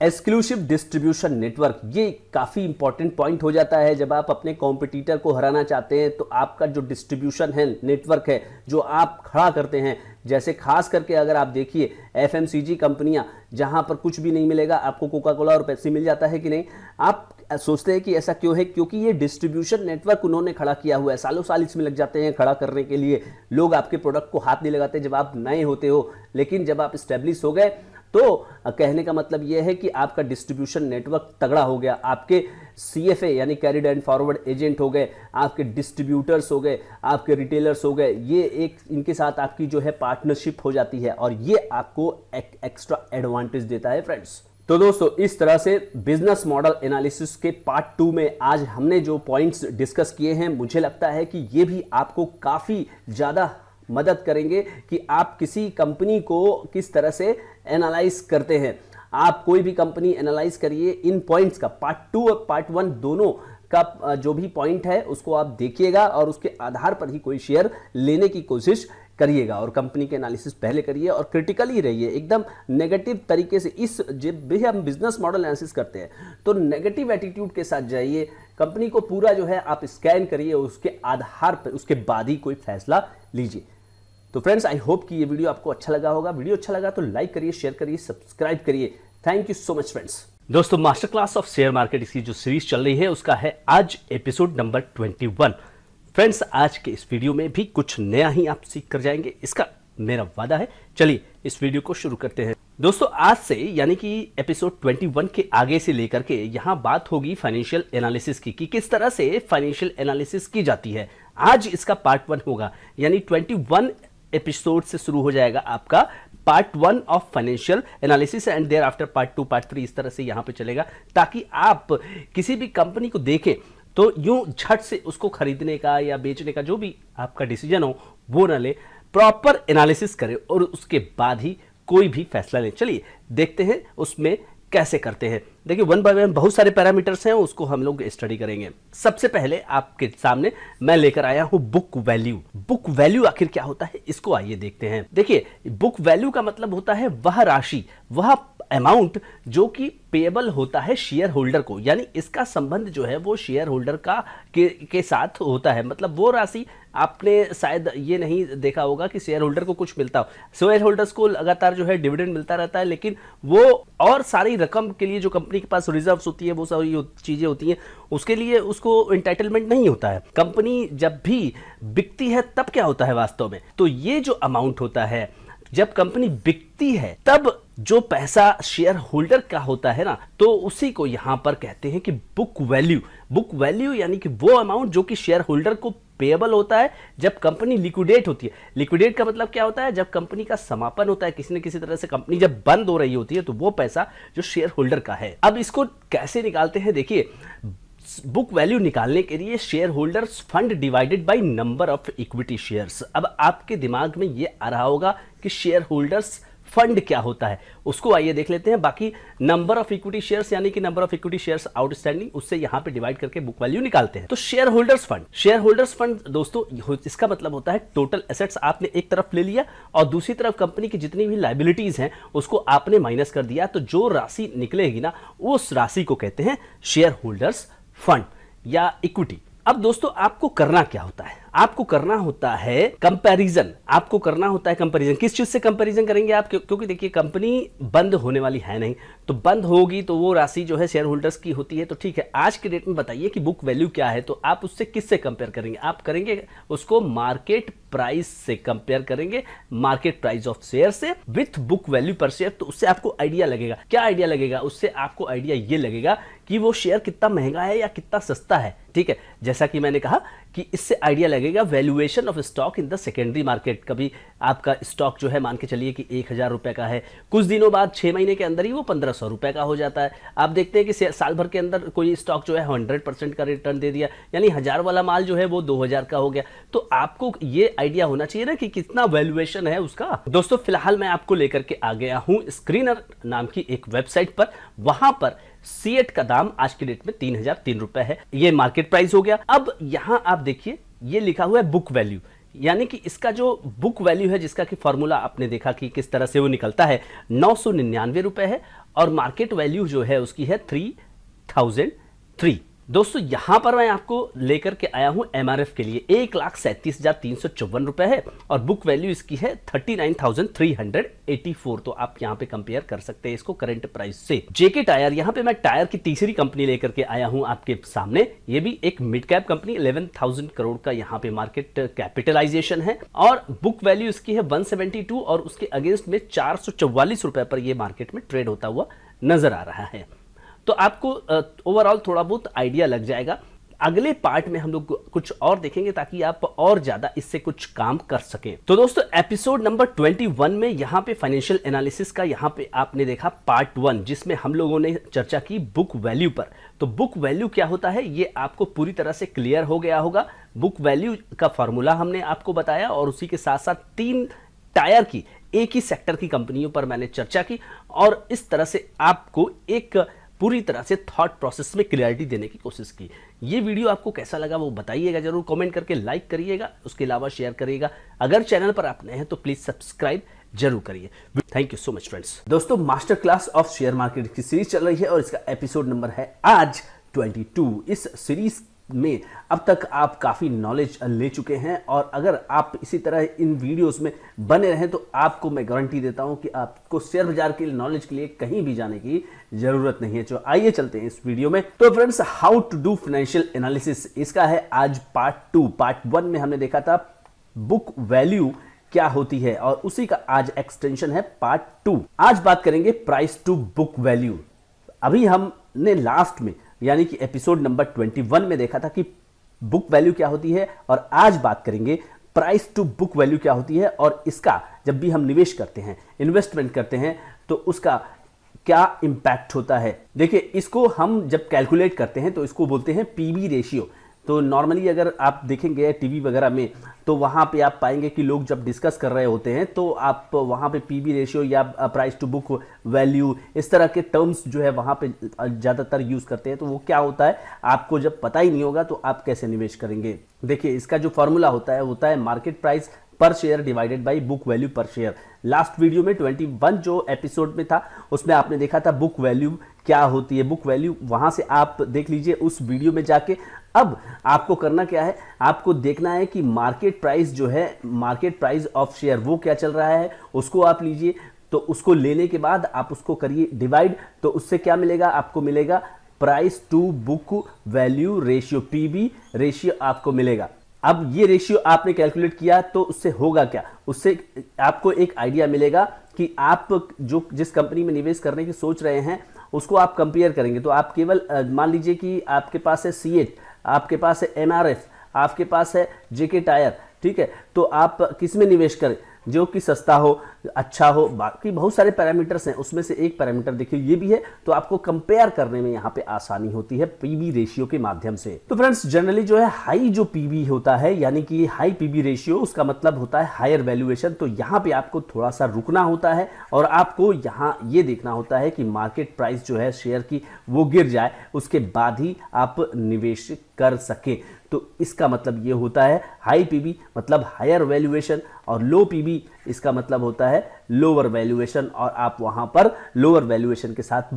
एक्सक्लूसिव डिस्ट्रीब्यूशन नेटवर्क, ये काफी इंपॉर्टेंट पॉइंट हो जाता है जब आप अपने कॉम्पिटिटर को हराना चाहते हैं। तो आपका जो डिस्ट्रीब्यूशन है, नेटवर्क है जो आप खड़ा करते हैं, जैसे खास करके अगर आप देखिए एफएमसीजी कंपनियां जहां पर कुछ भी नहीं मिलेगा आपको कोका कोला और पेप्सी मिल जाता है कि नहीं, आप सोचते हैं कि ऐसा क्यों है, क्योंकि ये डिस्ट्रीब्यूशन नेटवर्क उन्होंने खड़ा किया हुआ है। सालों साल इसमें लग जाते हैं खड़ा करने के लिए, लोग आपके प्रोडक्ट को हाथ नहीं लगाते जब आप नए होते हो, लेकिन जब आप स्टेब्लिश हो गए तो कहने का मतलब यह है कि आपका डिस्ट्रीब्यूशन नेटवर्क तगड़ा हो गया। आपके सीएफए यानी कैरिड एंड फॉरवर्ड एजेंट हो गए, आपके डिस्ट्रीब्यूटर्स हो गए, आपके रिटेलर्स हो गए, ये एक इनके साथ आपकी जो है पार्टनरशिप हो जाती है, और ये आपको एक एक्स्ट्रा एडवांटेज देता है फ्रेंड्स। तो दोस्तों इस तरह से बिजनेस मॉडल एनालिसिस के पार्ट 2 में आज हमने जो पॉइंट्स डिस्कस किए हैं, मुझे लगता है कि ये भी आपको काफी ज्यादा मदद करेंगे कि आप किसी कंपनी को किस तरह से एनालाइज करते हैं। आप कोई भी कंपनी एनालाइज करिए, इन पॉइंट्स का पार्ट 2 और पार्ट 1 दोनों का जो भी पॉइंट है उसको आप देखिएगा और उसके आधार पर ही कोई शेयर लेने की कोशिश करिएगा, और कंपनी के एनालिसिस पहले करिए और क्रिटिकली रहिए, एकदम नेगेटिव तरीके से। इस जब भी हम बिजनेस मॉडल एनालिसिस करते हैं तो नेगेटिव एटीट्यूड के साथ जाइए, कंपनी को पूरा जो है आप स्कैन करिए, उसके आधार पर उसके बाद ही कोई फैसला लीजिए। तो फ्रेंड्स आई होप कि ये वीडियो आपको अच्छा लगा होगा। वीडियो अच्छा लगा तो लाइक करिए, शेयर करिए, सब्सक्राइब करिए। Thank you so much friends. दोस्तों master class of share market इसकी जो सीरीज चल रही है उसका है आज एपिसोड नंबर 21। फ्रेंड्स आज के इस वीडियो में भी कुछ नया ही आप सीख कर जाएंगे, इसका मेरा वादा है। चलिए इस वीडियो को शुरू करते हैं। दोस्तों आज से यानी कि एपिसोड 21 के आगे से लेकर के यहाँ बात होगी फाइनेंशियल एनालिसिस की, कि किस तरह से फाइनेंशियल एनालिसिस की जाती है। आज इसका पार्ट 1 होगा, यानी 21 एपिसोड से शुरू हो जाएगा आपका part 1 of financial analysis, and there after part 2 part 3 इस तरह से यहां पे चलेगा, ताकि आप किसी भी कंपनी को देखें तो यूं झट से उसको खरीदने का या बेचने का जो भी आपका डिसीजन हो वो ना ले, प्रॉपर एनालिसिस करें और उसके बाद ही कोई भी फैसला लें। चलिए देखते हैं उसमें कैसे करते हैं। देखिए वन बाय वन बहुत सारे पैरामीटर्स हैं, उसको हम लोग स्टडी करेंगे। सबसे पहले आपके सामने मैं लेकर आया हूं बुक वैल्यू। बुक वैल्यू आखिर क्या होता है इसको आइए देखते हैं। देखिए बुक वैल्यू का मतलब होता है वह राशि, वह अमाउंट जो कि पेएबल होता है शेयर होल्डर को, यानी इसका संबंध जो है वो शेयर होल्डर का के साथ होता है। मतलब वो राशि आपने शायद ये नहीं देखा होगा कि शेयर होल्डर को कुछ मिलता हो। शेयर होल्डर्स को लगातार जो है डिविडेंड मिलता रहता है, लेकिन वो और सारी रकम के लिए जो कंपनी के पास रिजर्व्स होती है, वो सारी चीजें होती हैं, उसके लिए उसको एंटाइटलमेंट नहीं होता है। कंपनी जब भी बिकती है तब क्या होता है वास्तव में, तो ये जो अमाउंट होता है जब कंपनी बिकती है तब जो पैसा शेयर होल्डर का होता है ना, तो उसी को यहां पर कहते हैं कि बुक वैल्यू। बुक वैल्यू यानी कि वो अमाउंट जो कि शेयर होल्डर को पेएबल होता है जब कंपनी लिक्विडेट होती है। लिक्विडेट का मतलब क्या होता है? जब कंपनी का समापन होता है, किसी न किसी तरह से कंपनी जब बंद हो रही होती है, तो वो पैसा जो शेयर होल्डर का है। अब इसको कैसे निकालते हैं? देखिए, बुक वैल्यू निकालने के लिए share holders fund divided by number of equity shares. अब आपके दिमाग में ये आ रहा होगा कि शेयर होल्डर्स फंड क्या होता है, उसको आइए देख लेते हैं। बाकी नंबर ऑफ इक्विटी शेयर्स यानी कि number of equity shares outstanding, उससे यहां पे डिवाइड करके बुक वैल्यू निकालते हैं। तो शेयर होल्डर्स फंड दोस्तों, इसका मतलब होता है टोटल एसेट्स आपने एक तरफ ले लिया और दूसरी तरफ कंपनी की जितनी भी लायबिलिटीज हैं उसको आपने माइनस कर दिया, तो जो राशि निकलेगी ना, उस राशि को कहते हैं शेयर होल्डर्स फंड या इक्विटी। अब दोस्तों, आपको करना क्या होता है? आपको करना होता है कंपैरिजन। आपको करना होता है कंपैरिजन। किस चीज से कंपैरिजन करेंगे आप? क्योंकि देखिए, कंपनी बंद होने वाली है नहीं, तो बंद होगी तो वो राशि जो है शेयर होल्डर्स की होती है। तो ठीक है, आज के डेट में बताइए कि बुक वैल्यू क्या है, तो आप उससे किससे कंपेयर करेंगे? आप करेंगे उसको मार्केट प्राइस से कंपेयर करेंगे, मार्केट प्राइस ऑफ शेयर से विथ बुक वैल्यू पर शेयर। तो उससे आपको आइडिया लगेगा। क्या आइडिया लगेगा? उससे आपको आइडिया ये लगेगा कि वो शेयर कितना महंगा है या कितना सस्ता है। ठीक है, जैसा कि मैंने कहा कि इससे आइडिया लगेगा valuation of stock in the secondary market. कभी आपका स्टॉक जो है, मान के चलिए कि 1000 रुपए का है, कुछ दिनों बाद 6 महीने के अंदर ही वो 1500 रुपए का हो जाता है। आप देखते हैं कि साल भर के अंदर कोई स्टॉक जो है 100% का रिटर्न दे दिया, यानी 1000 वाला माल जो है वो 2000 का हो गया। तो आपको ये आइडिया होना चाहिए ना कि कितना वैल्यूएशन है उसका। दोस्तों, फिलहाल मैं आपको लेकर के आ गया हूं स्क्रीनर नाम की एक वेबसाइट पर। वहां पर सीएट का दाम आज की डेट में 3003 रुपए है। ये मार्केट प्राइस हो गया। अब यहां आप देखिए, ये लिखा हुआ है बुक वैल्यू, यानी कि इसका जो बुक वैल्यू है, जिसका कि फॉर्मूला आपने देखा कि किस तरह से वो निकलता है, 999 रुपए है और मार्केट वैल्यू जो है उसकी है 3003। दोस्तों, यहां पर मैं आपको लेकर के आया हूं एमआरएफ के लिए 1,37,354 रुपए है और बुक वैल्यू इसकी है 39,384। तो आप यहां पे कंपेयर कर सकते हैं इसको करंट प्राइस से। जेके टायर, यहां पे मैं टायर की तीसरी कंपनी लेकर के आया हूं आपके सामने। ये भी एक मिड कैप कंपनी, 11,000 करोड़ का यहां पे मार्केट कैपिटलाइजेशन है और बुक वैल्यू इसकी है 172 और उसके अगेंस्ट में 444 रुपए पर यह मार्केट में ट्रेड होता हुआ नजर आ रहा है। तो आपको ओवरऑल थोड़ा बहुत आइडिया लग जाएगा। अगले पार्ट में हम लोग कुछ और देखेंगे ताकि आप और ज्यादा इससे कुछ काम कर सकें। तो दोस्तों, एपिसोड नंबर 21 में यहां पे फाइनेंशियल एनालिसिस का यहां पे आपने देखा पार्ट 1, जिसमें हम लोगों ने चर्चा की बुक वैल्यू पर। तो बुक वैल्यू क्या होता है ये आपको पूरी तरह से क्लियर हो गया होगा। बुक वैल्यू का फॉर्मूला हमने आपको बताया और उसी के साथ साथ 3 टायर की, एक ही सेक्टर की कंपनियों पर मैंने चर्चा की और इस तरह से आपको एक पूरी तरह से थॉट प्रोसेस में क्लियरिटी देने की कोशिश की। ये वीडियो आपको कैसा लगा वो बताइएगा जरूर, कमेंट करके लाइक करिएगा, उसके अलावा शेयर करिएगा। अगर चैनल पर आप नए हैं तो प्लीज सब्सक्राइब जरूर करिए। Thank you so much friends. दोस्तों, master class of share market की सीरीज चल रही है और इसका एपिसोड नंबर है आज 22। इस सीरीज में अब तक आप काफ़ी नॉलेज ले चुके हैं और अगर आप इसी तरह इन वीडियोस में बने रहें तो आपको मैं गारंटी देता हूं कि आपको शेयर बाजार के नॉलेज के लिए कहीं भी जाने की जरूरत नहीं है। तो आइए चलते हैं इस वीडियो में। तो friends, how to do financial analysis, इसका है आज पार्ट 2। पार्ट 1 में हमने देखा था बुक वैल्यू क्या होती है और उसी का आज एक्सटेंशन है पार्ट 2। आज बात करेंगे प्राइस टू बुक वैल्यू। अभी हमने लास्ट में यानी कि एपिसोड नंबर 21 में देखा था कि बुक वैल्यू क्या होती है और आज बात करेंगे प्राइस टू बुक वैल्यू क्या होती है और इसका जब भी हम निवेश करते हैं, इन्वेस्टमेंट करते हैं, तो उसका क्या इंपैक्ट होता है। देखिए, इसको हम जब कैलकुलेट करते हैं तो इसको बोलते हैं पीबी रेशियो। तो नॉर्मली अगर आप देखेंगे टीवी वगैरह में तो वहाँ पे आप पाएंगे कि लोग जब डिस्कस कर रहे होते हैं तो आप वहाँ पे पीबी रेशियो या प्राइस टू बुक वैल्यू इस तरह के टर्म्स जो है वहाँ पे ज़्यादातर यूज़ करते हैं। तो वो क्या होता है, आपको जब पता ही नहीं होगा तो आप कैसे निवेश करेंगे। देखिए, इसका जो फॉर्मूला होता है मार्केट प्राइस पर share divided by book value पर शेयर। लास्ट वीडियो में 21 जो एपिसोड में था उसमें आपने देखा था बुक वैल्यू क्या होती है। बुक वैल्यू वहां से आप देख लीजिए उस वीडियो में जाके। अब आपको करना क्या है, आपको देखना है कि मार्केट प्राइस जो है, मार्केट प्राइस ऑफ शेयर वो क्या चल रहा है, उसको आप लीजिए। तो उसको लेने के बाद आप उसको करिए डिवाइड, तो उससे क्या मिलेगा, आपको मिलेगा price to book value ratio, PB ratio आपको मिलेगा। अब ये रेशियो आपने कैलकुलेट किया तो उससे होगा क्या, उससे आपको एक आइडिया मिलेगा कि आप जो जिस कंपनी में निवेश करने की सोच रहे हैं उसको आप कंपेयर करेंगे। तो आप केवल मान लीजिए कि आपके पास है सीएट, आपके पास है एमआरएफ, आपके पास है जेके टायर, ठीक है, तो आप किस में निवेश करें, जो कि सस्ता हो, अच्छा हो, बाकी बहुत सारे पैरामीटर्स हैं, उसमें से एक पैरामीटर देखिए ये भी है, तो आपको कंपेयर करने में यहाँ पे आसानी होती है पीबी रेशियो के माध्यम से। तो फ्रेंड्स जनरली जो है हाई जो पीबी होता है, यानी कि हाई पीबी रेशियो, उसका मतलब होता है हायर वैल्यूएशन। तो यहाँ पे आपको थोड़ा सा रुकना होता है और आपको यहाँ ये देखना होता है कि मार्केट प्राइस जो है शेयर की वो गिर जाए, उसके बाद ही आप निवेश कर सके। तो इसका मतलब ये होता है हाई पीबी मतलब हायर वैल्यूएशन, और लो पीबी इसका मतलब होता है लोअर वैल्यूएशन, और आप वहां पर लोअर वैल्यूएशन के साथ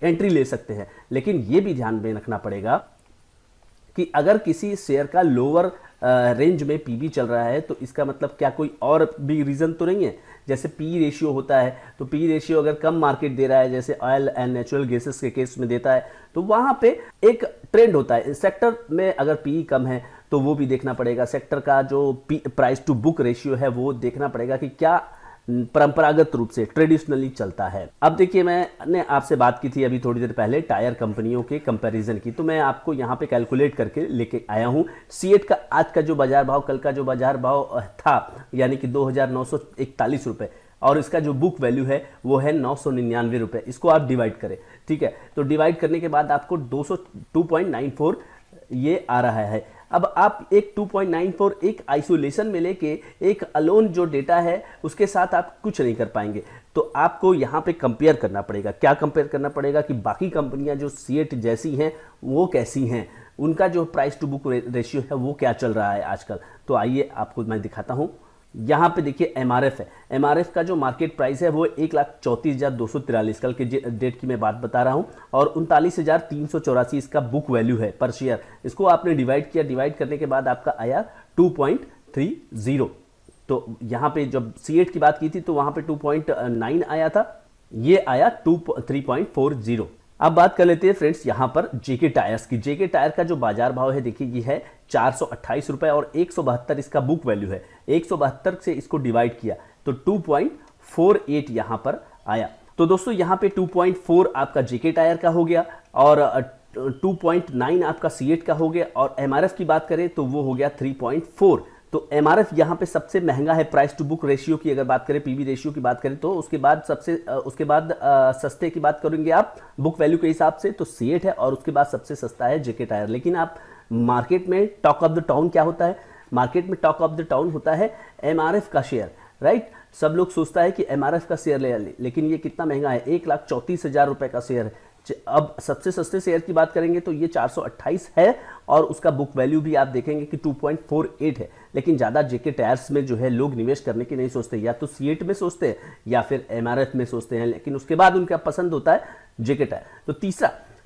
एंट्री ले सकते हैं। लेकिन ये भी ध्यान में रखना पड़ेगा कि अगर किसी शेयर का लोअर रेंज में पीबी चल रहा है तो इसका मतलब क्या कोई और भी रीजन तो नहीं है। जैसे पी रेशियो होता है, तो पी रेशियो अगर कम मार्केट दे रहा है, जैसे ऑयल एंड नेचुरल गैसेस के केस में देता है, तो वहां पे एक ट्रेंड होता है। सेक्टर में अगर पी कम है तो वो भी देखना पड़ेगा। सेक्टर का जो प्राइस टू बुक रेशियो है वो देखना पड़ेगा कि क्या परंपरागत रूप से ट्रेडिशनली चलता है। अब देखिए, मैंने आपसे बात की थी अभी थोड़ी देर पहले टायर कंपनियों के कंपैरिजन की, तो मैं आपको यहाँ पे कैलकुलेट करके लेके आया हूँ। सीएट का आज का जो बाजार भाव, कल का जो बाजार भाव था, यानी कि 2,941 रुपए, और इसका जो बुक वैल्यू है वो है 999 रुपए। इसको आप डिवाइड करें, ठीक है, तो डिवाइड करने के बाद आपको 202.94 ये आ रहा है। अब आप एक 2.94 एक आइसोलेशन में लेके एक अलोन जो डेटा है उसके साथ आप कुछ नहीं कर पाएंगे। तो आपको यहाँ पे कंपेयर करना पड़ेगा। क्या कंपेयर करना पड़ेगा कि बाकी कंपनियां जो सीएट जैसी हैं वो कैसी हैं, उनका जो प्राइस टू बुक रेशियो है वो क्या चल रहा है आजकल। तो आइए आपको मैं दिखाता हूँ। यहाँ पे देखिए एमआरएफ है। एमआरएफ का जो मार्केट प्राइस है वो 1,34,243, कल के डेट की मैं बात बता रहा हूँ, और 39,384 इसका बुक वैल्यू है पर शेयर। इसको आपने डिवाइड किया, डिवाइड करने के बाद आपका आया 2.30। तो यहाँ पे जब सीएट की बात की थी तो वहाँ पे 2.9 आया था, ये आया 3.40। अब बात कर लेते हैं फ्रेंड्स यहाँ पर जेके टायर्स की। जेके टायर का जो बाजार भाव है देखिए ये है 428 रुपए और 172 इसका बुक वैल्यू है। 172 से इसको डिवाइड किया तो 2.48 यहाँ पर आया। तो दोस्तों यहाँ पे 2.4 आपका जेके टायर का हो गया और 2.9 आपका सीएट का हो गया, और एमआरएफ की बात करें तो वो हो गया 3.4। तो एमआरएफ यहाँ पे सबसे महंगा है। प्राइस टू बुक रेशियो की अगर बात करें, पीबी रेशियो की बात करें, तो उसके बाद सस्ते की बात करेंगे आप बुक वैल्यू के हिसाब से तो सीएट है, और उसके बाद सबसे सस्ता है जेके टायर। लेकिन आप मार्केट में टॉक ऑफ द टाउन क्या होता है? मार्केट में टॉक ऑफ द टाउन होता है एमआरएफ का शेयर, राइट। सब लोग सोचता है कि एमआरएफ का शेयर ले, लेकिन ये कितना महंगा है, 1,34,000 रुपए का शेयर है। अब सबसे सस्ते शेयर की बात करेंगे तो ये 428 है, और उसका बुक वैल्यू भी आप देखेंगे कि 2.48 है। लेकिन ज़्यादा जेके टायर्स में जो है लोग निवेश करने की नहीं सोचते, या तो सीएट में सोचते हैं या फिर एमआरएफ में सोचते हैं, लेकिन उसके बाद उनका पसंद होता है जेके टायर। तो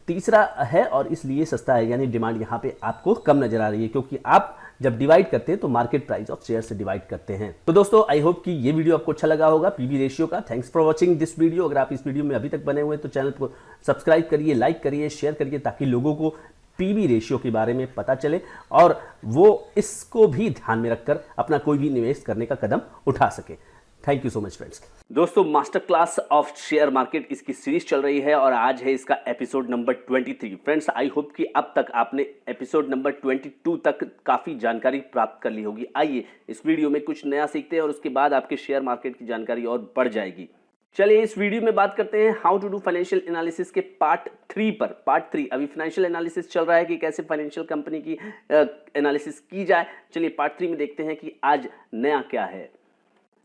तीसरा है, और इसलिए सस्ता है, यानी डिमांड यहाँ पे आपको कम नजर आ रही है, क्योंकि आप जब डिवाइड करते हैं तो मार्केट प्राइस ऑफ शेयर से डिवाइड करते हैं। तो दोस्तों आई होप कि ये वीडियो आपको अच्छा लगा होगा पीबी रेशियो का। Thanks for watching this video. अगर आप इस वीडियो में अभी तक बने हुए हैं तो चैनल को सब्सक्राइब करिए, लाइक करिए, शेयर करिए, ताकि लोगों को पीबी रेशियो के बारे में पता चले और वो इसको भी ध्यान में रखकर अपना कोई भी निवेश करने का कदम उठा सके। Thank you so much friends. दोस्तों master class of share market इसकी सीरीज चल रही है और आज है इसका episode number 23। Friends I hope कि अब तक आपने एपिसोड नंबर 22 तक काफ़ी जानकारी प्राप्त कर ली होगी। आइए इस वीडियो में कुछ नया सीखते हैं और उसके बाद आपके शेयर मार्केट की जानकारी और बढ़ जाएगी। चलिए इस वीडियो में बात करते हैं how to do financial analysis के पार्ट 3 पर। पार्ट 3 अभी फाइनेंशियल एनालिसिस चल रहा है कि कैसे फाइनेंशियल कंपनी की एनालिसिस की जाए। चलिए पार्ट 3 में देखते हैं कि आज नया क्या है।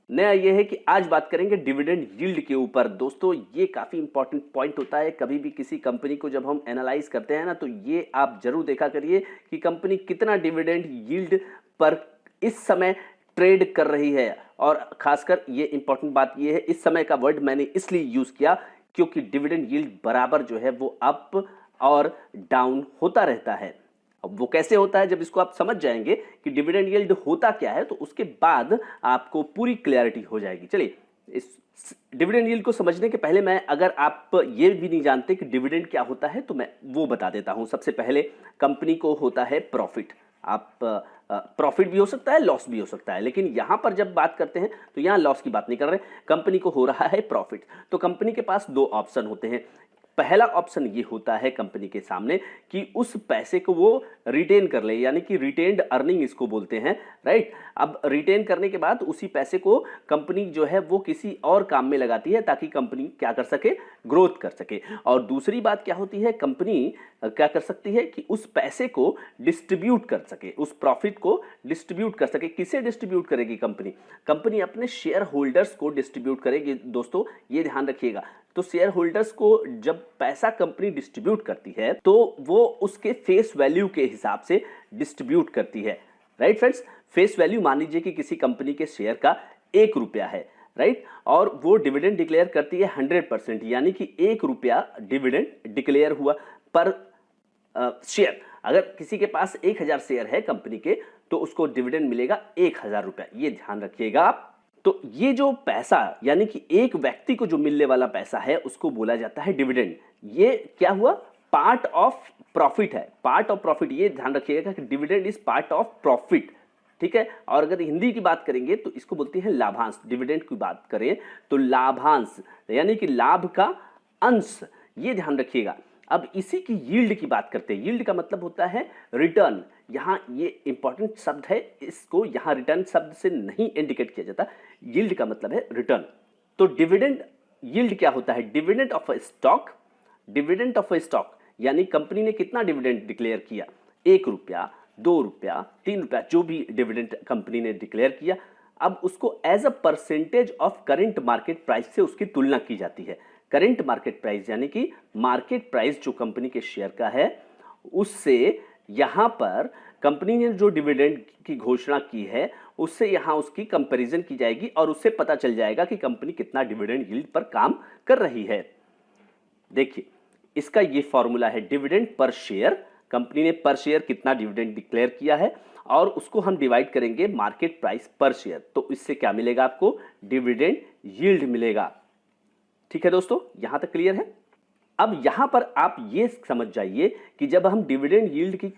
नया यह है कि आज बात करेंगे डिविडेंड यील्ड के ऊपर। दोस्तों ये काफ़ी इंपॉर्टेंट पॉइंट होता है। कभी भी किसी कंपनी को जब हम एनालाइज करते हैं ना, तो ये आप जरूर देखा करिए कि कंपनी कितना डिविडेंड यील्ड पर इस समय ट्रेड कर रही है। और खासकर ये इंपॉर्टेंट बात ये है, इस समय का वर्ड मैंने इसलिए यूज किया क्योंकि डिविडेंड यील्ड बराबर जो है वो अप और डाउन होता रहता है। अब वो कैसे होता है, जब इसको आप समझ जाएंगे कि डिविडेंड यील्ड होता क्या है, तो उसके बाद आपको पूरी क्लैरिटी हो जाएगी। चलिए इस डिविडेंड यील्ड को समझने के पहले मैं, अगर आप ये भी नहीं जानते कि डिविडेंड क्या होता है, तो मैं वो बता देता हूं। सबसे पहले कंपनी को होता है प्रॉफिट। आप प्रॉफिट भी हो सकता है, लॉस भी हो सकता है, लेकिन यहां पर जब बात करते हैं तो यहां लॉस की बात नहीं कर रहे, कंपनी को हो रहा है प्रॉफिट। तो कंपनी के पास दो ऑप्शन होते हैं। पहला ऑप्शन ये होता है कंपनी के सामने कि उस पैसे को वो रिटेन कर ले, यानी कि रिटेन्ड अर्निंग इसको बोलते हैं, राइट। अब रिटेन करने के बाद उसी पैसे को कंपनी जो है वो किसी और काम में लगाती है ताकि कंपनी क्या कर सके, ग्रोथ कर सके। और दूसरी बात क्या होती है, कंपनी क्या कर सकती है कि उस पैसे को डिस्ट्रीब्यूट कर सके, उस प्रॉफिट को डिस्ट्रीब्यूट कर सके। किसे डिस्ट्रीब्यूट करेगी कंपनी? कंपनी अपने शेयर होल्डर्स को डिस्ट्रीब्यूट करेगी। दोस्तों ये ध्यान रखिएगा, तो शेयर होल्डर्स को जब पैसा कंपनी डिस्ट्रीब्यूट करती है तो वो उसके फेस वैल्यू के हिसाब से डिस्ट्रीब्यूट करती है, राइट फ्रेंड्स। फेस वैल्यू मान लीजिए कि किसी कंपनी के शेयर का 1 रुपया है, राइट, और वो डिविडेंड डिक्लेयर करती है 100%, यानी कि 1 रुपया डिविडेंड डिक्लेयर हुआ पर शेयर। अगर किसी के पास 1000 शेयर है कंपनी के तो उसको डिविडेंड मिलेगा 1000 रुपया, ये ध्यान रखिएगा आप। तो ये जो पैसा यानी कि एक व्यक्ति को जो मिलने वाला पैसा है उसको बोला जाता है डिविडेंड। ये क्या हुआ, पार्ट ऑफ प्रॉफिट है, पार्ट ऑफ प्रॉफिट। ये ध्यान रखिएगा कि dividend is part of profit, ठीक है। और अगर हिंदी की बात करेंगे तो इसको बोलते हैं लाभांश। डिविडेंड की बात करें तो लाभांश यानी कि लाभ का अंश, ये ध्यान रखिएगा। अब इसी की यील्ड की बात करते हैं। यील्ड का मतलब होता है रिटर्न। यहाँ ये इंपॉर्टेंट शब्द है, इसको यहाँ रिटर्न शब्द से नहीं इंडिकेट किया जाता। यील्ड का मतलब है रिटर्न। तो डिविडेंड यील्ड क्या होता है? Dividend of a stock, dividend of a stock यानी कंपनी ने कितना डिविडेंड डिक्लेयर किया, 1 रुपया, 2 रुपया, 3 रुपया, जो भी डिविडेंड कंपनी ने डिक्लेयर किया, अब उसको as a percentage of current market price से उसकी तुलना की जाती है। करंट मार्केट प्राइस यानी कि मार्केट प्राइस जो कंपनी के शेयर का है उससे यहां पर कंपनी ने जो डिविडेंड की घोषणा की है उससे यहां उसकी कंपैरिजन की जाएगी और उससे पता चल जाएगा कि कंपनी कितना डिविडेंड यील्ड पर काम कर रही है। देखिए इसका ये फॉर्मूला है डिविडेंड पर शेयर। कंपनी ने पर शेयर कितना डिविडेंड डिक्लेयर किया है और उसको हम डिवाइड करेंगे मार्केट प्राइस पर शेयर, तो इससे क्या मिलेगा आपको, डिविडेंड यील्ड मिलेगा। ठीक है दोस्तों, यहां तक क्लियर है। अब यहां पर आप ये समझ जाइए कि जब हम डिविडेंड यील्ड की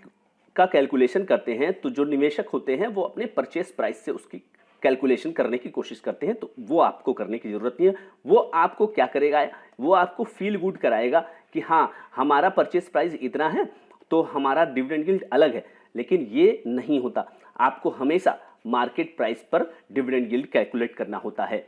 का कैलकुलेशन करते हैं तो जो निवेशक होते हैं वो अपने परचेस प्राइस से उसकी कैलकुलेशन करने की कोशिश करते हैं, तो वो आपको करने की जरूरत नहीं है। वो आपको क्या करेगा, वो आपको फील गुड कराएगा कि हाँ हमारा परचेस प्राइस इतना है तो हमारा डिविडेंड यील्ड अलग है, लेकिन ये नहीं होता। आपको हमेशा मार्केट प्राइस पर डिविडेंड यील्ड कैलकुलेट करना होता है।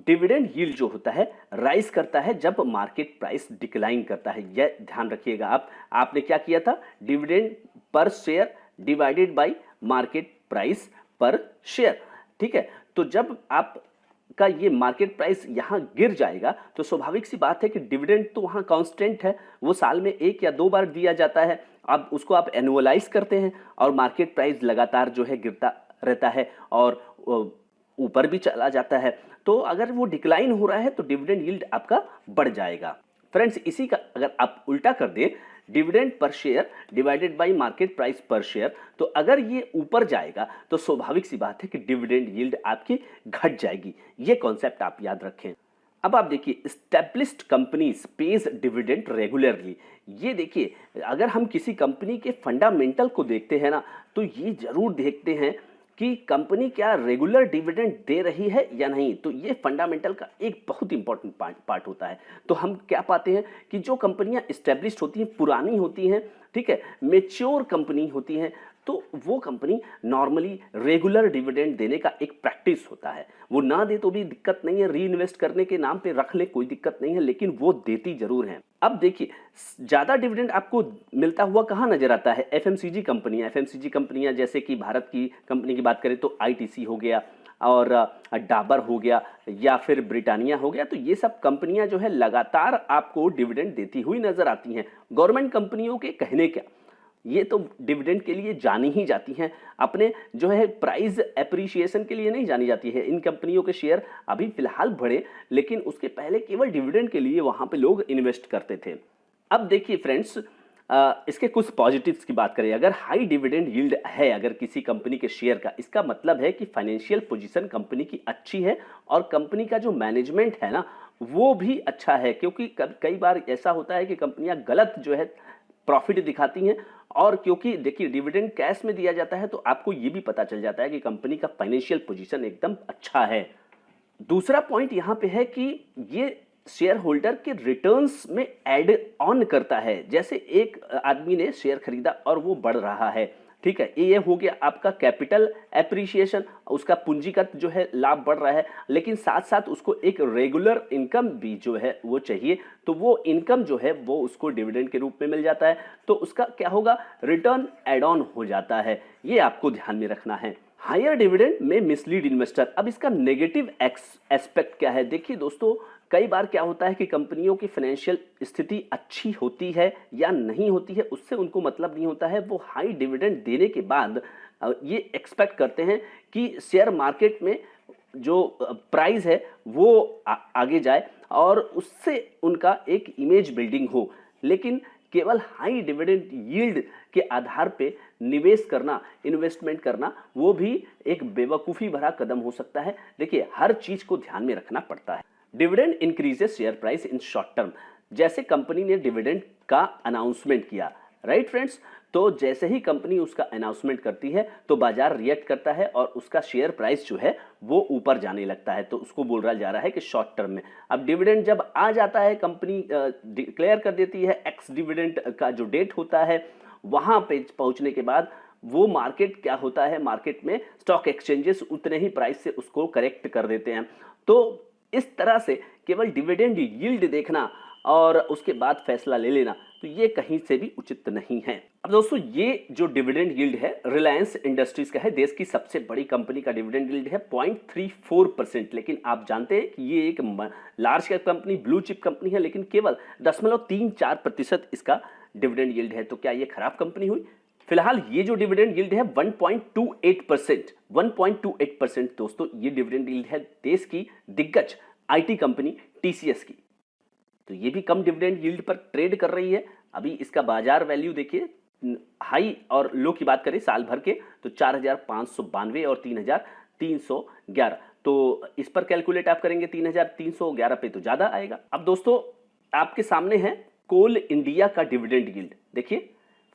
डिविडेंड यील्ड जो होता है राइज करता है जब मार्केट प्राइस डिक्लाइन करता है, यह ध्यान रखिएगा आप। आपने क्या किया था, dividend per share divided by market price पर शेयर, ठीक है। तो जब आप का ये मार्केट प्राइस यहाँ गिर जाएगा तो स्वाभाविक सी बात है कि डिविडेंड तो वहाँ कांस्टेंट है, वो साल में 1 या 2 बार दिया जाता है। अब उसको आप एनुअलाइज करते हैं और मार्केट प्राइस लगातार जो है गिरता रहता है और ऊपर भी चला जाता है, तो अगर वो डिक्लाइन हो रहा है तो डिविडेंड यील्ड आपका बढ़ जाएगा। फ्रेंड्स इसी का अगर आप उल्टा कर दें, dividend per share divided by market price पर शेयर, तो अगर ये ऊपर जाएगा तो स्वाभाविक सी बात है कि डिविडेंड यील्ड आपकी घट जाएगी। ये कॉन्सेप्ट आप याद रखें। अब आप देखिए established companies page dividend regularly. ये देखिए अगर हम किसी कंपनी के फंडामेंटल को देखते हैं ना तो ये जरूर देखते हैं कि कंपनी क्या रेगुलर डिविडेंड दे रही है या नहीं, तो ये फंडामेंटल का एक बहुत इंपॉर्टेंट पार्ट होता है। तो हम क्या पाते हैं कि जो कंपनियां एस्टेब्लिश्ड होती हैं, पुरानी होती हैं, ठीक है, मैच्योर कंपनी होती हैं, तो वो कंपनी नॉर्मली रेगुलर डिविडेंड देने का एक प्रैक्टिस होता है। वो ना दे तो भी दिक्कत नहीं है, री इन्वेस्ट करने के नाम पे रख ले कोई दिक्कत नहीं है, लेकिन वो देती जरूर है। अब देखिए ज्यादा डिविडेंड आपको मिलता हुआ कहाँ नजर आता है, एफएमसीजी कंपनियां। एफएमसीजी कंपनियां जैसे कि भारत की कंपनी की बात करें तो आईटीसी हो गया और डाबर हो गया या फिर ब्रिटानिया हो गया, तो ये सब कंपनियां जो है लगातार आपको डिविडेंड देती हुई नजर आती हैं। गवर्नमेंट कंपनियों के कहने क्या, ये तो डिविडेंड के लिए जानी ही जाती हैं, अपने जो है प्राइस एप्रिसिएशन के लिए नहीं जानी जाती है। इन कंपनियों के शेयर अभी फिलहाल बढ़े, लेकिन उसके पहले केवल डिविडेंड के लिए वहां पे लोग इन्वेस्ट करते थे। अब देखिए फ्रेंड्स इसके कुछ पॉजिटिव्स की बात करें। अगर हाई डिविडेंड यील्ड है अगर किसी कंपनी के शेयर का, इसका मतलब है कि फाइनेंशियल पोजीशन कंपनी की अच्छी है और कंपनी का जो मैनेजमेंट है ना वो भी अच्छा है, क्योंकि कई बार ऐसा होता है कि कंपनियां गलत जो है प्रॉफिट दिखाती हैं, और क्योंकि देखिए डिविडेंड कैश में दिया जाता है तो आपको ये भी पता चल जाता है कि कंपनी का फाइनेंशियल पोजीशन एकदम अच्छा है। दूसरा पॉइंट यहाँ पे है कि ये शेयर होल्डर के रिटर्न्स में ऐड ऑन करता है। जैसे एक आदमी ने शेयर खरीदा और वो बढ़ रहा है, ठीक है, ये हो गया आपका कैपिटल एप्रिसिएशन, उसका पूंजीगत जो है लाभ बढ़ रहा है, लेकिन साथ साथ उसको एक रेगुलर इनकम भी जो है वो चाहिए, तो वो इनकम जो है वो उसको डिविडेंड के रूप में मिल जाता है, तो उसका क्या होगा, रिटर्न एड ऑन हो जाता है। ये आपको ध्यान में रखना है। हायर डिविडेंड में मिसलीड इन्वेस्टर। अब इसका नेगेटिव एस्पेक्ट क्या है? देखिए दोस्तों, कई बार क्या होता है कि कंपनियों की फाइनेंशियल स्थिति अच्छी होती है या नहीं होती है, उससे उनको मतलब नहीं होता है। वो हाई डिविडेंड देने के बाद ये एक्सपेक्ट करते हैं कि शेयर मार्केट में जो प्राइस है वो आगे जाए और उससे उनका एक इमेज बिल्डिंग हो, लेकिन केवल हाई डिविडेंड यील्ड के आधार पे निवेश करना, इन्वेस्टमेंट करना, वो भी एक बेवकूफ़ी भरा कदम हो सकता है। देखिए, हर चीज़ को ध्यान में रखना पड़ता है। Dividend increases share price in short term. जैसे कंपनी ने डिविडेंड का अनाउंसमेंट किया, राइट फ्रेंड्स, तो जैसे ही कंपनी उसका अनाउंसमेंट करती है तो बाजार रिएक्ट करता है और उसका शेयर प्राइस जो है वो ऊपर जाने लगता है, तो उसको बोल रहा जा रहा है कि शॉर्ट टर्म में। अब डिविडेंड जब आ जाता है, कंपनी डिक्लेयर कर देती है, एक्स डिविडेंड का जो डेट होता है, वहां पे पहुंचने के बाद वो मार्केट क्या होता है, मार्केट में स्टॉक एक्सचेंजेस उतने ही प्राइस से उसको करेक्ट कर देते हैं। तो इस तरह से केवल डिविडेंड यील्ड देखना और उसके बाद फैसला ले लेना, तो ये कहीं से भी उचित नहीं है। अब दोस्तों, ये जो डिविडेंड यील्ड है रिलायंस इंडस्ट्रीज का है, देश की सबसे बड़ी कंपनी का डिविडेंड यील्ड है 0.34%। लेकिन आप जानते हैं कि ये एक large cap company, blue chip company है, लेकिन केवल 0.34% इसका डिविडेंड यील्ड है। तो क्या ये खराब कंपनी हुई? फिलहाल ये जो डिविडेंड यील्ड है 1.28%, 1.28% दोस्तों, ये डिविडेंड यील्ड है देश की दिग्गज आईटी कंपनी टीसीएस की। तो ये भी कम डिविडेंड यील्ड पर ट्रेड कर रही है। अभी इसका बाजार वैल्यू देखिए, हाई और लो की बात करें साल भर के, तो 4,592 और 3,311। तो इस पर कैलकुलेट आप करेंगे 3,311 पे तो ज़्यादा आएगा। अब दोस्तों, आपके सामने है कोल इंडिया का डिविडेंड यील्ड। देखिए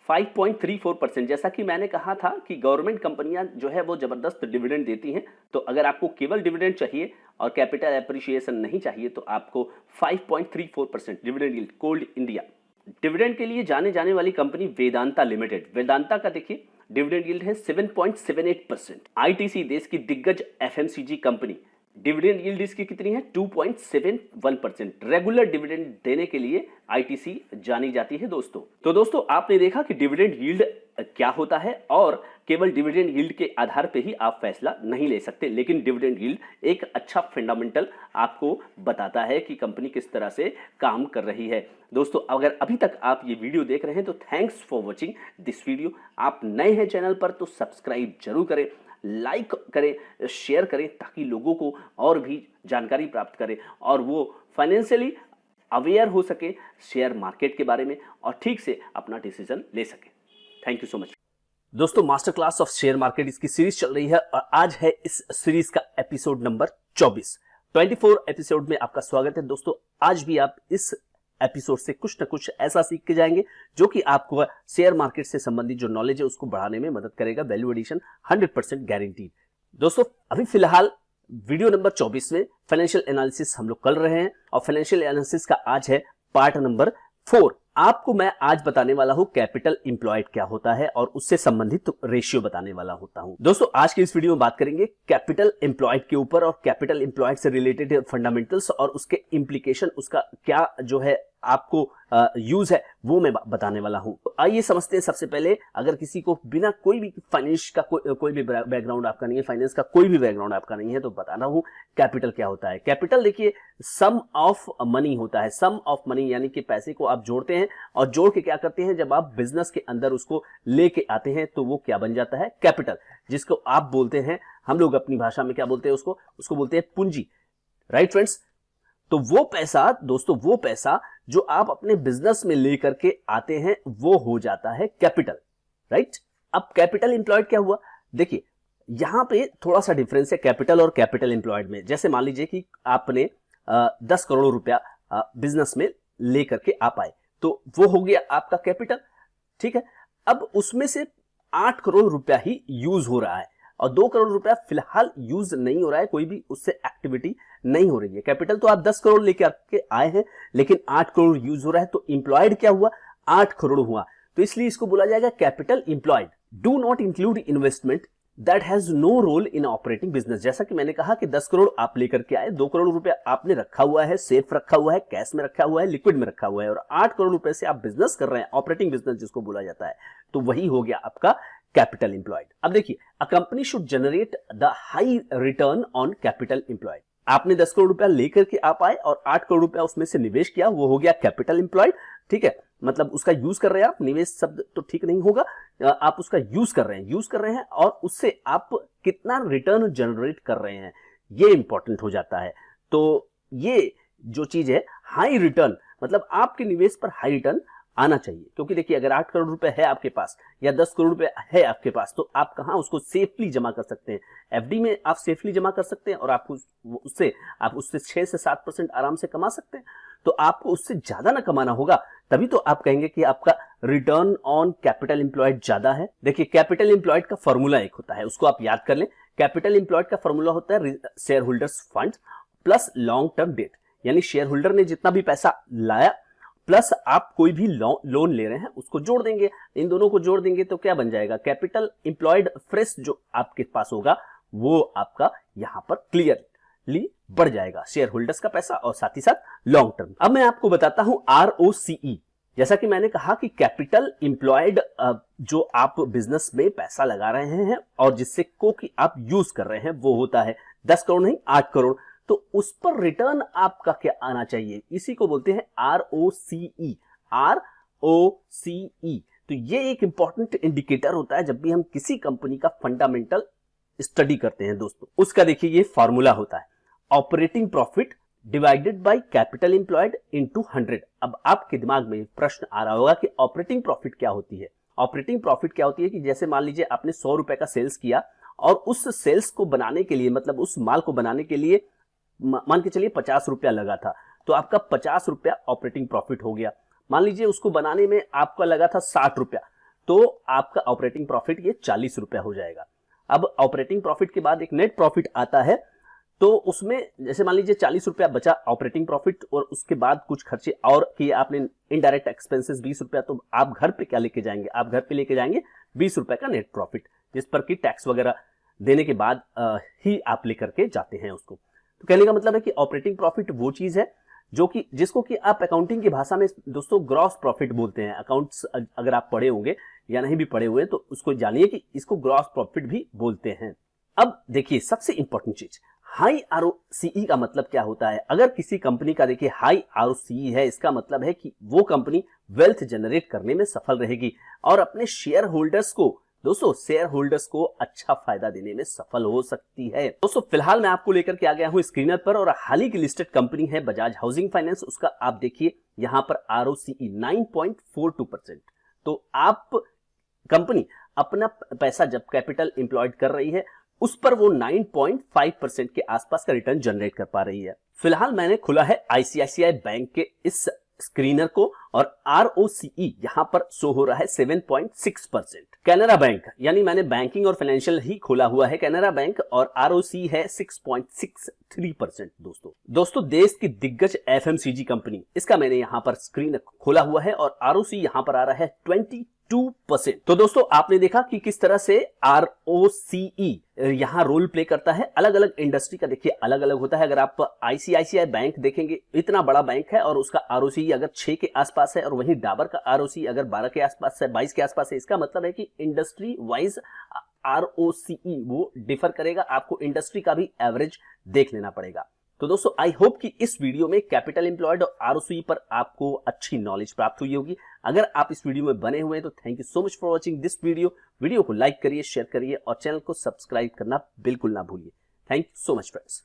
5.34%। जैसा कि मैंने कहा था कि गवर्नमेंट कंपनियां जो है वो ज़बरदस्त डिविडेंड देती हैं, तो अगर आपको केवल डिविडेंड चाहिए और कैपिटल एप्रिसिएशन नहीं चाहिए तो आपको 5.34% डिविडेंड यील्ड कोल इंडिया। डिविडेंड के लिए जाने जाने वाली कंपनी वेदांता लिमिटेड। वेदांता का देखिए डिविडेंड यील्ड है 7.78%। आईटीसी देश की दिग्गज एफएमसीजी कंपनी, डिविडेंड यील्ड इसकी कितनी है? 2.71%। रेगुलर डिविडेंड देने के लिए आईटीसी जानी जाती है दोस्तों। तो दोस्तों, आपने देखा कि डिविडेंड यील्ड क्या होता है और केवल डिविडेंड यील्ड के आधार पे ही आप फैसला नहीं ले सकते, लेकिन डिविडेंड यील्ड एक अच्छा फंडामेंटल आपको बताता है कि कंपनी किस तरह से काम कर रही है। दोस्तों, अगर अभी तक आप ये वीडियो देख रहे हैं तो thanks for watching this video. आप नए हैं चैनल पर तो सब्सक्राइब जरूर करें, लाइक करें, शेयर करें, ताकि लोगों को और भी जानकारी प्राप्त करें और वो फाइनेंशियली अवेयर हो सके शेयर मार्केट के बारे में और ठीक से अपना डिसीजन ले सके। थैंक यू सो मच दोस्तों। Master class of share market इसकी सीरीज चल रही है और आज है इस सीरीज का एपिसोड नंबर 24 एपिसोड में आपका स्वागत है दोस्तों। आज भी आप इस एपिसोड से कुछ ना कुछ ऐसा सीख के जाएंगे जो कि आपको शेयर मार्केट से संबंधित जो नॉलेज है उसको बढ़ाने में मदद करेगा। Value addition 100% guaranteed. दोस्तों, अभी फिलहाल वीडियो नंबर 24 में फाइनेंशियल एनालिसिस हम लोग कर रहे हैं और फाइनेंशियल एनालिसिस का आज है पार्ट नंबर 4। आपको मैं आज बताने वाला हूं कैपिटल एम्प्लॉयड क्या होता है और उससे संबंधित रेशियो बताने वाला होता हूं। दोस्तों, आज की इस वीडियो में बात करेंगे कैपिटल एम्प्लॉयड के ऊपर और कैपिटल एम्प्लॉयड से रिलेटेड फंडामेंटल्स और उसके इम्प्लीकेशन, उसका क्या जो है आपको यूज है वो मैं बताने वाला हूं। तो आइए समझते हैं। सबसे पहले, अगर किसी को बिना कोई भी फाइनेंस का कोई भी बैकग्राउंड आपका नहीं है, फाइनेंस का कोई भी बैकग्राउंड आपका नहीं है, तो बताना हूं कैपिटल क्या होता है। कैपिटल देखिए सम ऑफ मनी होता है। सम ऑफ मनी यानी कि पैसे को आप जोड़ते हैं और जोड़ के क्या करते हैं, जब आप बिजनेस के अंदर उसको लेके आते हैं तो वो क्या बन जाता है, कैपिटल, जिसको आप बोलते हैं, हम लोग अपनी भाषा में क्या बोलते हैं, उसको बोलते हैं पूंजी। राइट फ्रेंड्स, तो वो पैसा दोस्तों, वो पैसा जो आप अपने बिजनेस में लेकर के आते हैं वो हो जाता है कैपिटल। राइट, अब कैपिटल एम्प्लॉयड क्या हुआ, देखिए यहां पे थोड़ा सा डिफरेंस है कैपिटल और कैपिटल एम्प्लॉयड में। जैसे मान लीजिए कि आपने 10 करोड़ रुपया बिजनेस में लेकर के आप आए, तो वो हो गया आपका कैपिटल। ठीक है, अब उसमें से 8 करोड़ रुपया ही यूज हो रहा है और 2 करोड़ रुपया फिलहाल यूज नहीं हो रहा है, कोई भी उससे एक्टिविटी नहीं हो रही है। कैपिटल तो आप 10 करोड़ लेके आपके आए हैं, लेकिन 8 करोड़ यूज हो रहा है, तो इंप्लॉयड क्या हुआ, 8 करोड़ हुआ, तो इसलिए इसको बोला जाएगा capital employed. Do not include investment that has no role in operating business. जैसा कि मैंने कहा कि 10 करोड़ आप लेकर के आए, 2 करोड़ रुपए आपने रखा हुआ है, सेफ रखा हुआ है, कैश में रखा हुआ है, लिक्विड में रखा हुआ है, और 8 करोड़ रुपए से आप बिजनेस कर रहे हैं, ऑपरेटिंग बिजनेस जिसको बोला जाता है, तो वही हो गया आपका कैपिटल इंप्लॉयड। अब देखिए, a company should generate the high return on capital employed. आपने 10 करोड़ रुपया लेकर के आप आए और 8 करोड़ रुपया उसमें से निवेश किया, वो हो गया कैपिटल इंप्लॉयड। ठीक है, मतलब उसका यूज कर रहे हैं आप, निवेश शब्द तो ठीक नहीं होगा, आप उसका यूज कर रहे हैं और उससे आप कितना रिटर्न जनरेट कर रहे हैं, ये इंपॉर्टेंट हो जाता है। तो ये जो चीज है हाई रिटर्न, मतलब आपके निवेश पर हाई रिटर्न आना चाहिए, क्योंकि देखिए अगर 8 करोड़ रुपए है आपके पास या 10 करोड़ रुपए है आपके पास, तो आप कहां उसको सेफली जमा कर सकते हैं। एफडी में आप सेफली जमा कर सकते हैं और आपको उससे 6 से 7% आराम से कमा सकते हैं। तो आपको उससे ज्यादा ना कमाना होगा, तभी तो आप कहेंगे कि आपका रिटर्न ऑन कैपिटल इंप्लॉयड ज्यादा है। देखिए, कैपिटल इंप्लॉयड का फॉर्मूला एक होता है, उसको आप याद कर लें। कैपिटल इंप्लॉयड का फॉर्मूला होता है share holders fund plus long term debt, यानी शेयर होल्डर ने जितना भी पैसा लाया प्लस आप कोई भी लोन ले रहे हैं उसको जोड़ देंगे, इन दोनों को जोड़ देंगे तो क्या बन जाएगा, कैपिटल इंप्लॉयड फ्रेश जो आपके पास होगा वो आपका यहां पर क्लियरली बढ़ जाएगा, शेयर होल्डर्स का पैसा और साथ ही साथ लॉन्ग टर्म। अब मैं आपको बताता हूं ROCE। जैसा कि मैंने कहा कि कैपिटल इंप्लॉयड जो आप बिजनेस में पैसा लगा रहे हैं और जिससे को कि आप यूज कर रहे हैं, वो होता है 10 करोड़ नहीं 8 करोड़, तो उस पर रिटर्न आपका क्या आना चाहिए, इसी को बोलते हैं ROCE। ROCE, तो ये एक इंपॉर्टेंट इंडिकेटर होता है जब भी हम किसी कंपनी का फंडामेंटल स्टडी करते हैं दोस्तों। उसका देखिए ये फॉर्मूला होता है, operating profit divided by capital employed into 100। अब आपके दिमाग में प्रश्न आ रहा होगा कि ऑपरेटिंग प्रॉफिट क्या होती है। ऑपरेटिंग प्रॉफिट क्या होती है कि जैसे मान लीजिए आपने 100 रुपए का सेल्स किया और उस सेल्स को बनाने के लिए, मतलब उस माल को बनाने के लिए मान के चलिए 50 रुपया लगा था, तो आपका 50 रुपया ऑपरेटिंग प्रॉफिट हो गया। मान लीजिए उसको बनाने में आपका लगा था 60 रुपया, तो आपका ऑपरेटिंग प्रॉफिट ये 40 रुपया हो जाएगा। अब ऑपरेटिंग प्रॉफिट के बाद एक नेट प्रॉफिट आता है, तो उसमें जैसे मान लीजिए 40 रुपया बचा ऑपरेटिंग प्रॉफिट और उसके बाद कुछ खर्चे और किए आपने, इनडायरेक्ट एक्सपेंसेस 20 रुपया, तो आप घर पे क्या लेके जाएंगे, आप घर पे लेके जाएंगे 20 रुपए का नेट प्रॉफिट, जिस पर कि टैक्स वगैरह देने के बाद ही आप लेकर के जाते हैं उसको। तो कहने का मतलब है कि ऑपरेटिंग प्रॉफिट वो चीज है जो कि जिसको कि आप अकाउंटिंग की भाषा में दोस्तों ग्रॉस प्रॉफिट बोलते हैं। अकाउंट्स अगर आप पढ़े होंगे या नहीं भी पढ़े हुए तो उसको जानिए कि इसको ग्रॉस प्रॉफिट भी बोलते हैं। अब देखिए सबसे इंपॉर्टेंट चीज, हाई ROCE का मतलब क्या होता है। अगर किसी कंपनी का देखिए हाई ROCE है, इसका मतलब है कि वो कंपनी वेल्थ जनरेट करने में सफल रहेगी और अपने शेयर होल्डर्स को, दोस्तों शेयर होल्डर्स को अच्छा फायदा देने में सफल हो सकती है। दोस्तों फिलहाल मैं आपको लेकर के आ गया हूं स्क्रीनर पर, और हाल ही की लिस्टेड कंपनी है बजाज हाउसिंग फाइनेंस। उसका आप देखिए यहां पर ROCE 9.42%। तो आप कंपनी अपना पैसा जब कैपिटल इंप्लॉयड कर रही है उस पर वो 9.5% के आसपास का रिटर्न जनरेट कर पा रही है। फिलहाल मैंने खुला है ICICI बैंक के इस स्क्रीनर को और ROCE यहां पर शो हो रहा है 7.6%। कैनरा बैंक, यानी मैंने बैंकिंग और फाइनेंशियल ही खोला हुआ है कैनरा बैंक, और ROCE है 6.63%। दोस्तों देश की दिग्गज FMCG कंपनी, इसका मैंने यहां पर स्क्रीन खोला हुआ है और ROCE यहां पर आ रहा है 22%। तो दोस्तों आपने देखा कि किस तरह से ROCE यहां रोल प्ले करता है। अलग अलग इंडस्ट्री का देखिए अलग अलग होता है। अगर आप ICICI बैंक देखेंगे, इतना बड़ा बैंक है और उसका ROCE अगर 6 के आसपास है, और वहीं डाबर का ROCE अगर 12 के आसपास है, 22 के आसपास है, इसका मतलब है कि इंडस्ट्री वाइज ROCE वो डिफर करेगा। आपको इंडस्ट्री का भी एवरेज देख लेना पड़ेगा। तो दोस्तों आई होप कि इस वीडियो में कैपिटल एम्प्लॉयड और ROCE पर आपको अच्छी नॉलेज प्राप्त हुई होगी। अगर आप इस वीडियो में बने हुए हैं तो thank you so much for watching this video को लाइक करिए, शेयर करिए और चैनल को सब्सक्राइब करना बिल्कुल ना भूलिए। Thank you so much friends.